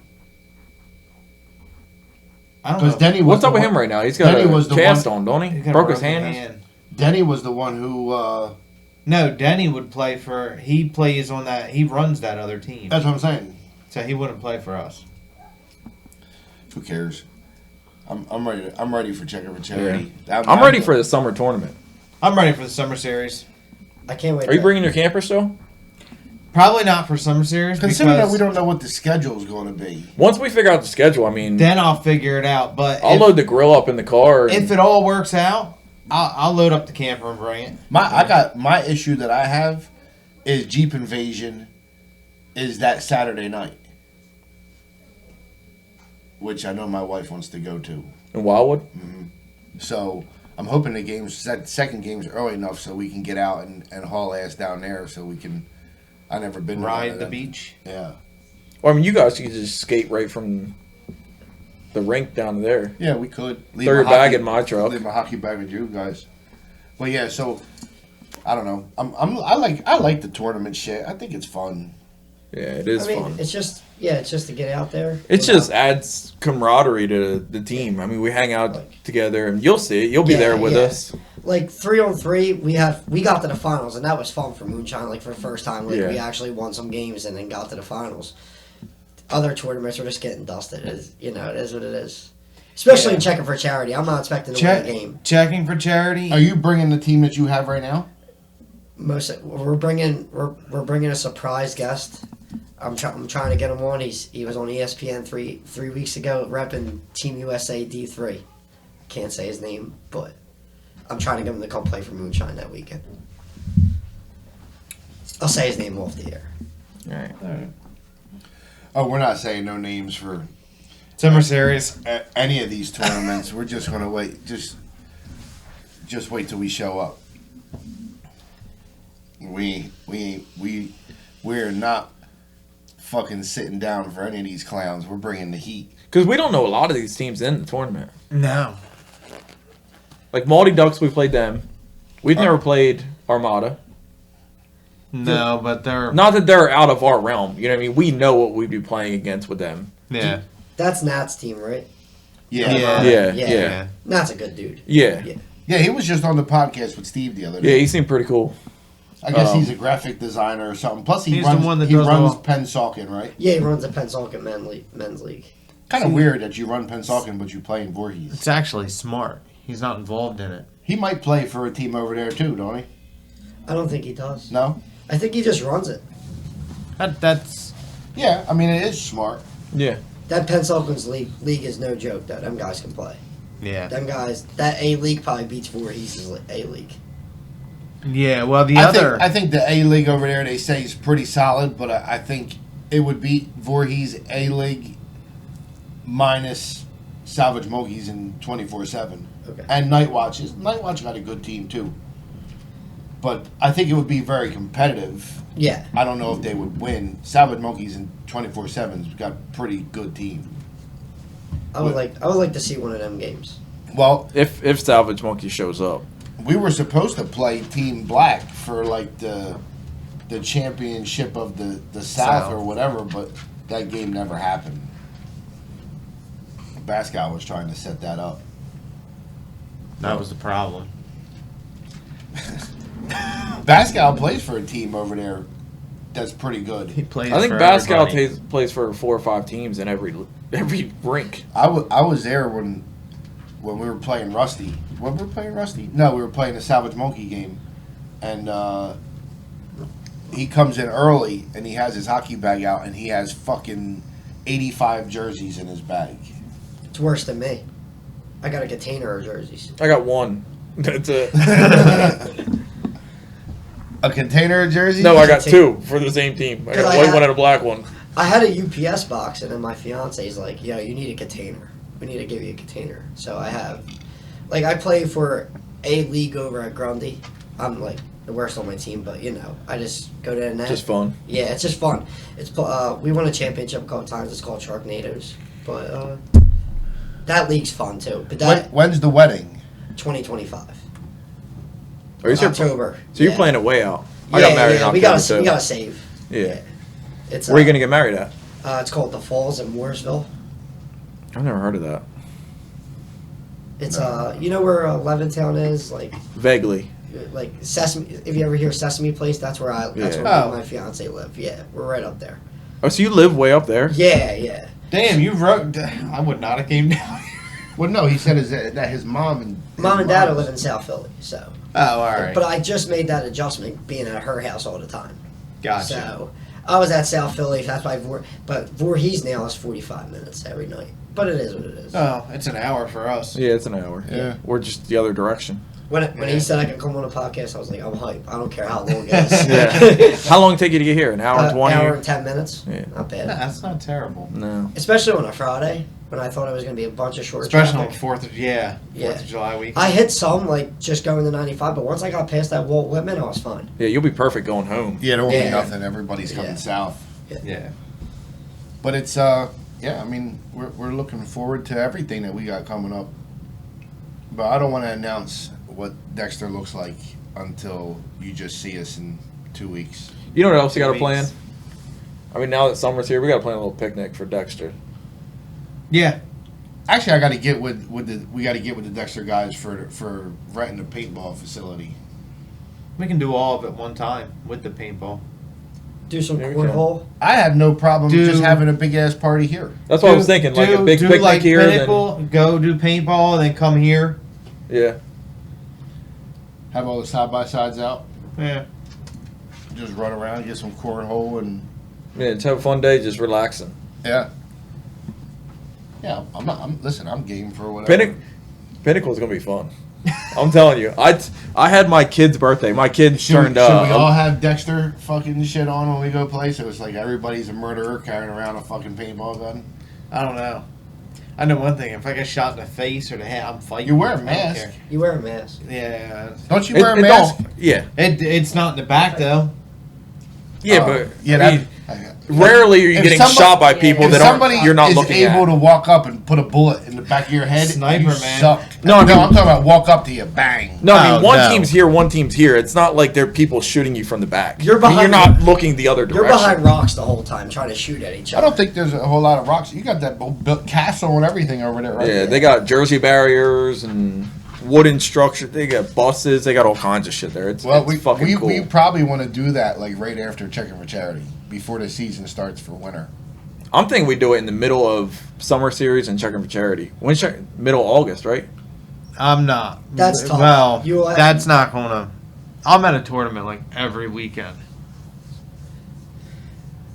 C: I don't
A: Because
C: know.
A: Denny was
B: what's
A: the
B: up with
A: one-
B: him right now? He's got
A: Denny was
B: a
A: the
B: cast
A: one-
B: on, don't he?
C: He's got a
B: Broke his
C: broken
B: hand.
A: Denny was the one who.
C: No, Denny would play for. He plays on that. He runs that other team,
A: That's what I'm saying.
C: so he wouldn't play for us.
A: Who cares? I'm ready. I'm ready for Checking for Charity.
B: I'm ready for the summer tournament.
C: I'm ready for the summer series.
D: I can't wait.
B: Are you
D: to-
B: bringing your camper still?
C: Probably not for summer series
A: Considering that
C: because
A: we don't know what the schedule is going to be.
B: Once we figure out the schedule, I mean,
C: then I'll figure it out. But
B: I'll load the grill up in the car. And,
C: if it all works out, I'll load up the camper and bring it.
A: My issue that I have is Jeep Invasion is that Saturday night, which I know my wife wants to go to.
B: in Wildwood?
A: So I'm hoping the second game's early enough so we can get out and haul ass down there so we can. I never been to one
C: Ride
A: of
C: the
A: them.
C: beach.
A: Yeah,
B: Well, I mean, you guys could just skate right from the rink down there.
A: yeah, we could leave
B: Throw your
A: my
B: bag
A: hockey-
B: in my truck.
A: Leave my hockey bag with you guys. But yeah, so I don't know. I like the tournament shit. I think it's fun.
B: Yeah, it is
D: I mean,
B: fun.
D: it's just to get out there.
B: It
D: you know.
B: just adds camaraderie to the team. I mean, we hang out together, and you'll see it. You'll be
D: Yeah,
B: there with
D: yeah.
B: us.
D: Like 3-on-3, we got to the finals, and that was fun for Moonshine. Like for the first time, like
B: Yeah.
D: we actually won some games and then got to the finals. Other tournaments are just getting dusted. It is what it is. Especially
C: Yeah.
D: Checking for Charity. I'm not expecting to win a game.
C: Checking for charity.
A: Are you bringing the team that you have right now?
D: We're bringing a surprise guest. I'm trying to get him on. He was on ESPN three weeks ago, repping Team USA D3. Can't say his name, but I'm trying to get him to come play for Moonshine that weekend. I'll say his name off the air.
B: All right.
A: Oh, we're not saying no names for
C: Summer series.
A: any of these tournaments. We're just gonna wait. Just wait till we show up. We're not fucking sitting down for any of these clowns. We're bringing the heat.
B: Because we don't know a lot of these teams in the tournament.
C: No.
B: Like Malty Ducks, we played them. We've never played Armada.
C: No, but they're
B: Not that they're out of our realm. You know what I mean? We know what we'd be playing against with them.
C: yeah.
D: That's Nat's team, right?
A: Yeah.
B: Yeah,
D: Yeah.
B: yeah.
D: Nat's a good dude.
B: Yeah.
A: Yeah, he was just on the podcast with Steve the other
B: Yeah,
A: day.
B: he seemed pretty cool.
A: I guess he's a graphic designer or something. Plus, he
C: He's the
A: runs,
C: one that
A: he
C: does
A: runs
C: all-
A: Pennsauken, right?
D: Yeah, he runs the Pennsauken men's league.
A: Kind of weird that you run Pennsauken, but you play in Voorhees.
C: It's actually smart. He's not involved in it.
A: He might play for a team over there, too, don't he?
D: I don't think he does.
A: No?
D: I think he just runs it.
C: That's
A: Yeah, I mean, it is smart.
B: Yeah.
D: That Pennsauken's league is no joke, though. Them guys can play.
C: yeah.
D: Them guys, that A league probably beats Voorhees' A league.
C: Yeah. Well, the
A: I
C: other
A: think, I think the A League over there, they say, is pretty solid, but I think it would beat Voorhees A League minus Salvage Monkeys in 24/7.
D: Okay.
A: And Night Watch. Night Watch got a good team, too. But I think it would be very competitive.
D: Yeah.
A: I don't know if they would win. Salvage Monkeys in 24/7's got a pretty good team.
D: I would like to see one of them games.
A: Well,
B: If Salvage Monkey shows up.
A: we were supposed to play Team Black for like the championship of the South or whatever, but that game never happened. Bascal was trying to set that up.
C: that was the problem.
A: Bascal plays for a team over there that's pretty good.
C: He plays.
B: I think
C: for
B: Bascal
C: everybody.
B: plays for 4 or 5 teams in every rink.
A: I was there when we were playing Rusty. When we were playing Rusty? No, we were playing the Salvage Monkey game, and he comes in early and he has his hockey bag out and he has fucking 85 jerseys in his bag.
D: It's worse than me. I got a container of jerseys.
B: I got one. That's it.
A: A container of jerseys?
B: No, I got 2 for the same team. I got a
D: I
B: white
D: had-
B: one and a black one.
D: I had a UPS box, and then my fiance's like, "Yo, you need a container. We need to give you a container." So I have, like, I play for a league over at Grundy. I'm like the worst on my team, but you know, I just go to the net.
B: Just fun.
D: Yeah, it's just fun. It's we won a championship a couple times. It's called Sharknadoes, but that league's fun too. But that
A: When's the wedding?
D: 2025
B: Are you sure?
D: October.
B: So you're
D: Yeah.
B: playing it way out.
D: Yeah,
B: I got married in
D: yeah,
B: October
D: we
B: too.
D: gotta save.
B: Yeah.
D: It's
B: Where are you going to get married at?
D: It's called the Falls in Mooresville.
B: I've never heard of that.
D: It's you know where Levittown is, like
B: Vaguely.
D: Sesame. If you ever hear Sesame Place, that's where
B: Yeah.
D: me and my fiance live. Yeah, we're right up there.
B: Oh, so you live way up there?
D: Yeah, yeah.
C: Damn, you wrote. I would not have came down.
A: Well, no, he said that his mom and
D: Mom and Dad live in South Philly, so.
C: Oh, all right.
D: But I just made that adjustment, being at her house all the time.
C: Gotcha.
D: So I was at South Philly. That's why. But Voorhees now is 45 minutes every night. But it is what it is.
C: Oh, it's an hour for us.
B: Yeah, it's an hour.
A: Yeah.
B: We're just the other direction.
D: When he said I could come on a podcast, I was like, I'm hype. I don't care how long it is.
B: Yeah. How long did it take you to get here? An hour and 20?
D: Hour and 10 minutes.
B: Yeah.
D: Not bad.
C: That's not terrible.
B: No.
D: Especially on a Friday, when I thought it was going to be a bunch of short
C: Especially on
D: traffic.
C: 4th of
D: Yeah.
C: July week.
D: I hit some, like, just going to 95, but once I got past that Walt Whitman, I was fine.
B: Yeah, you'll be perfect going home.
A: Yeah, there won't
D: Yeah.
A: be nothing. Everybody's coming
D: Yeah.
A: south.
C: Yeah.
A: But it's yeah, I mean, we're looking forward to everything that we got coming up. But I don't want to announce what Dexter looks like until you just see us in 2 weeks.
B: You know what else you got to
C: Weeks.
B: plan? I mean, now that summer's here, we got to plan a little picnic for Dexter.
C: Yeah.
A: Actually, I got to get with the Dexter guys for renting a paintball facility.
C: We can do all of it one time with the paintball.
D: Do some
B: There we go.
D: cornhole.
A: I have no problem
C: Do-
A: just having a big ass party here.
B: That's what I was thinking, like a big
C: do
B: picnic
C: like
B: here. Then,
C: Pinnacle, go do paintball, and then come here.
B: yeah.
A: Have all the side by sides out.
C: Yeah.
A: Just run around, get some cornhole, and
B: Yeah, just have a fun day, just relaxing.
A: yeah. Yeah, listen. I'm game for whatever.
B: Pinnacle's going to be fun. I'm telling you. I had my kid's birthday. My kid
A: Should
B: turned
A: we all have Dexter fucking shit on when we go play? So it's like everybody's a murderer carrying around a fucking paintball gun.
C: I don't know. I know one thing. If I get shot in the face or the head, I'm fighting.
A: You wear a
C: I don't
A: mask.
C: care.
D: You wear a mask.
C: Yeah.
A: Don't you wear a mask?
B: Yeah.
C: It's not in the back, though.
B: Yeah,
A: Oh,
B: but
A: yeah,
B: I mean, Rarely are you getting shot by people
A: if
B: that
A: somebody
B: you're not
A: is
B: looking
A: able
B: at.
A: to walk up and put a bullet in the back of your head,
C: Sniper,
A: you
C: man.
A: suck.
B: No, I mean-
A: I'm talking about walk up to you, bang.
B: No, I mean,
C: Oh,
B: one
C: no.
B: team's here, one team's here. It's not like they're people shooting you from the back.
D: You're
B: I mean,
D: behind-
B: you're not looking the other
D: You're
B: direction.
D: behind rocks the whole time trying to shoot at each
A: I
D: other.
A: don't think there's a whole lot of rocks. You got that built castle and everything over there, right?
B: Yeah, they got Jersey barriers and wooden structure. They got buses. They got all kinds of shit there. It's fucking cool.
A: We probably want to do that like right after Checking for Charity, before the season starts for winter.
B: I'm thinking we do it in the middle of summer series and Checking for Charity. Middle of August, right?
C: I'm not.
D: That's tough.
C: Well,
D: You will have-
C: that's not gonna. I'm at a tournament like every weekend.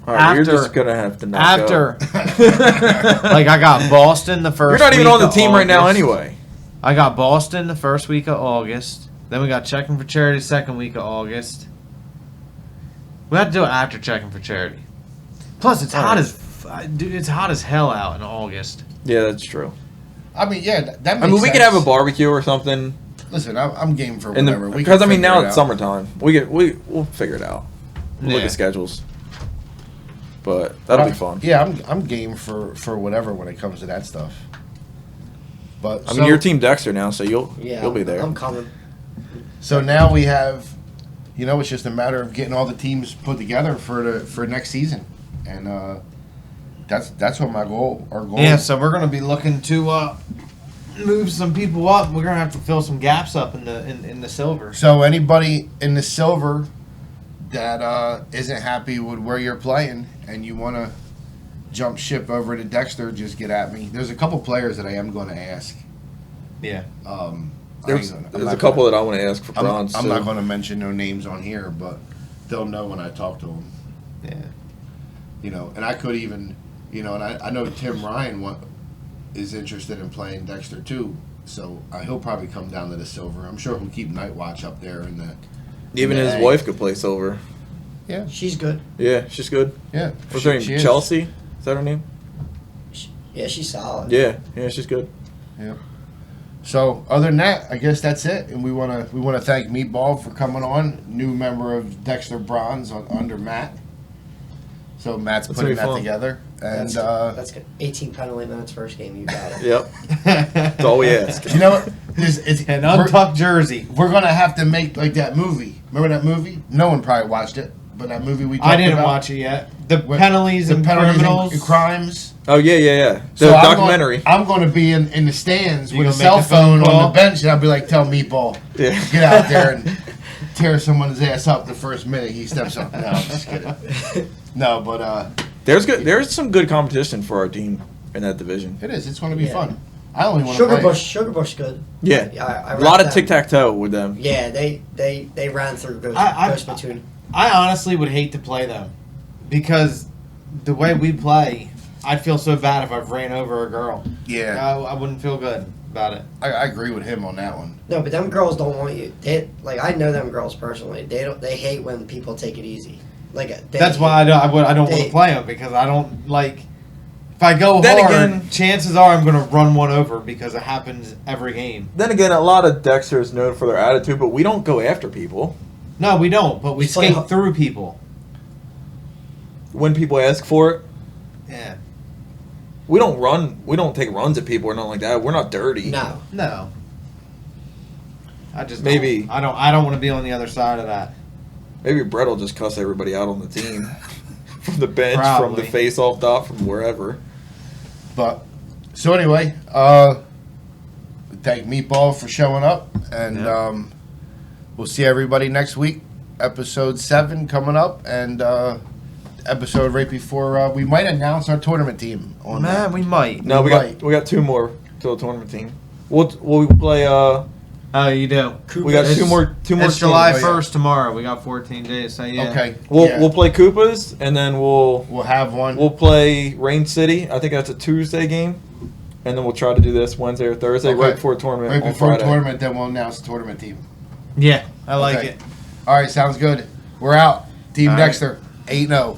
B: All right, you're
C: After-
B: just gonna have to knock
C: After,
B: out.
C: like I got Boston the first.
B: You're not even
C: week
B: on the
C: of
B: team right now
C: August.
B: anyway.
C: I got Boston the first week of August. Then we got Checking for Charity second week of August. We have to do it after Checking for Charity. Plus, it's hot as dude. It's hot as hell out in August.
B: Yeah, that's true.
A: I mean, yeah, that makes
B: I mean, we could
A: sense.
B: have a barbecue or something.
A: Listen, I'm game for
B: In
A: whatever.
B: because I mean now it's
A: summer.
B: summertime. We'll figure it out. We'll look
C: Yeah.
B: at schedules. But that'll be fun.
A: Yeah, I'm game for whatever when it comes to that stuff. But
B: I mean, you're Team Dexter now, so you'll
D: Yeah,
B: be there.
D: I'm coming.
A: So now we have, it's just a matter of getting all the teams put together for next season, and that's what our goal.
C: Yeah, so we're gonna be looking to move some people up. We're gonna have to fill some gaps up in the silver.
A: So anybody in the silver that isn't happy with where you're playing and you want to jump ship over to Dexter, just get at me. There's a couple players that I am going to ask.
C: Yeah.
B: There's a couple that I want to ask for bronze.
A: I'm
B: too.
A: not going to mention no names on here, but they'll know when I talk to them.
C: Yeah.
A: And I could even, and I know Tim Ryan is interested in playing Dexter too, so he'll probably come down to the silver. I'm sure he'll keep Night Watch up there in the.
B: Even his
A: A.
B: wife could play silver.
A: Yeah,
D: She's good.
B: Yeah, she's good.
A: yeah.
B: What's her name?
A: She is.
B: Chelsea? Is that her name?
D: Yeah, she's solid.
B: Yeah, she's good.
A: Yeah. So other than that, I guess that's it. And we want to thank Meatball for coming on, new member of Dexter Bronze under Matt. So Matt's
B: That's
A: putting
B: gonna be
A: that
B: fun.
A: together, and
D: That's good. 18 penalty minutes first game. You got it.
B: Yep. That's all we ask.
A: you know what? It's
C: An untucked jersey.
A: We're gonna have to make like that movie. Remember that movie? No one probably watched it, but that movie we talked
C: I didn't
A: about,
C: watch it yet. The
A: What-
C: penalties
A: the
C: and
A: penalties
C: criminals.
A: and crimes.
B: Oh yeah. The
A: So
B: documentary.
A: I'm going to be in the stands
C: You
A: with a
C: gonna
A: cell
C: make the phone
A: phone on
C: call?
A: the bench, and I'll be like, "Tell Meatball,
B: Yeah.
A: get out there and tear someone's ass up the first minute he steps up." No, I'm just kidding. No, but
B: There's some good competition for our team in that division.
A: it is. It's going to be
D: Yeah.
A: fun. I only want to play.
D: Sugarbush good.
B: Yeah.
D: I
B: A lot
D: read
B: of
D: them.
B: tic tac toe with them.
D: Yeah, they ran through Ghost Platoon.
C: I honestly would hate to play them because the way we play, I'd feel so bad if I ran over a girl.
A: Yeah,
C: I wouldn't feel good about it.
A: I agree with him on that one.
D: No, but them girls don't want you. I know them girls personally. They hate when people take it easy.
C: That's why I don't want
D: they-
C: to play them because I don't like. If I go
B: Then
C: hard,
B: again-
C: chances are I'm going to run one over because it happens every game.
B: Then again, a lot of Dexter is known for their attitude, but we don't go after people.
C: No, we don't. But we
D: Just play
C: skate
D: ho-
C: through people.
B: When people ask for it,
C: Yeah.
B: we don't run. We don't take runs at people or nothing like that. We're not dirty.
D: No.
C: No. I just
B: Maybe.
C: don't. I don't want to be on the other side of that.
B: Maybe Brett will just cuss everybody out on the team. From the bench, from
C: Probably.
B: the face-off dot, from wherever.
A: But so anyway, thank Meatball for showing up, and we'll see everybody next week. Episode 7 coming up, and episode right before we might announce our tournament team. On
C: Man, we might.
B: No, we
A: Right.
B: got 2 more to the tournament team. We'll play.
C: Oh, you do.
B: We got
C: It's-
B: two more.
C: It's July
A: Oh, yeah.
C: 1st tomorrow. We got 14 days. So yeah.
A: Okay,
B: We'll play Koopas, and then we'll
A: have one.
B: We'll play Rain City. I think that's a Tuesday game, and then we'll try to do this Wednesday or Thursday,
A: Okay.
B: right before tournament.
A: Right
B: on
A: before
B: Friday.
A: tournament, then we'll announce the tournament team.
C: Yeah, I like
A: Okay.
C: it.
A: All right, sounds good. We're out. Team
C: All right.
A: Dexter, 8-0.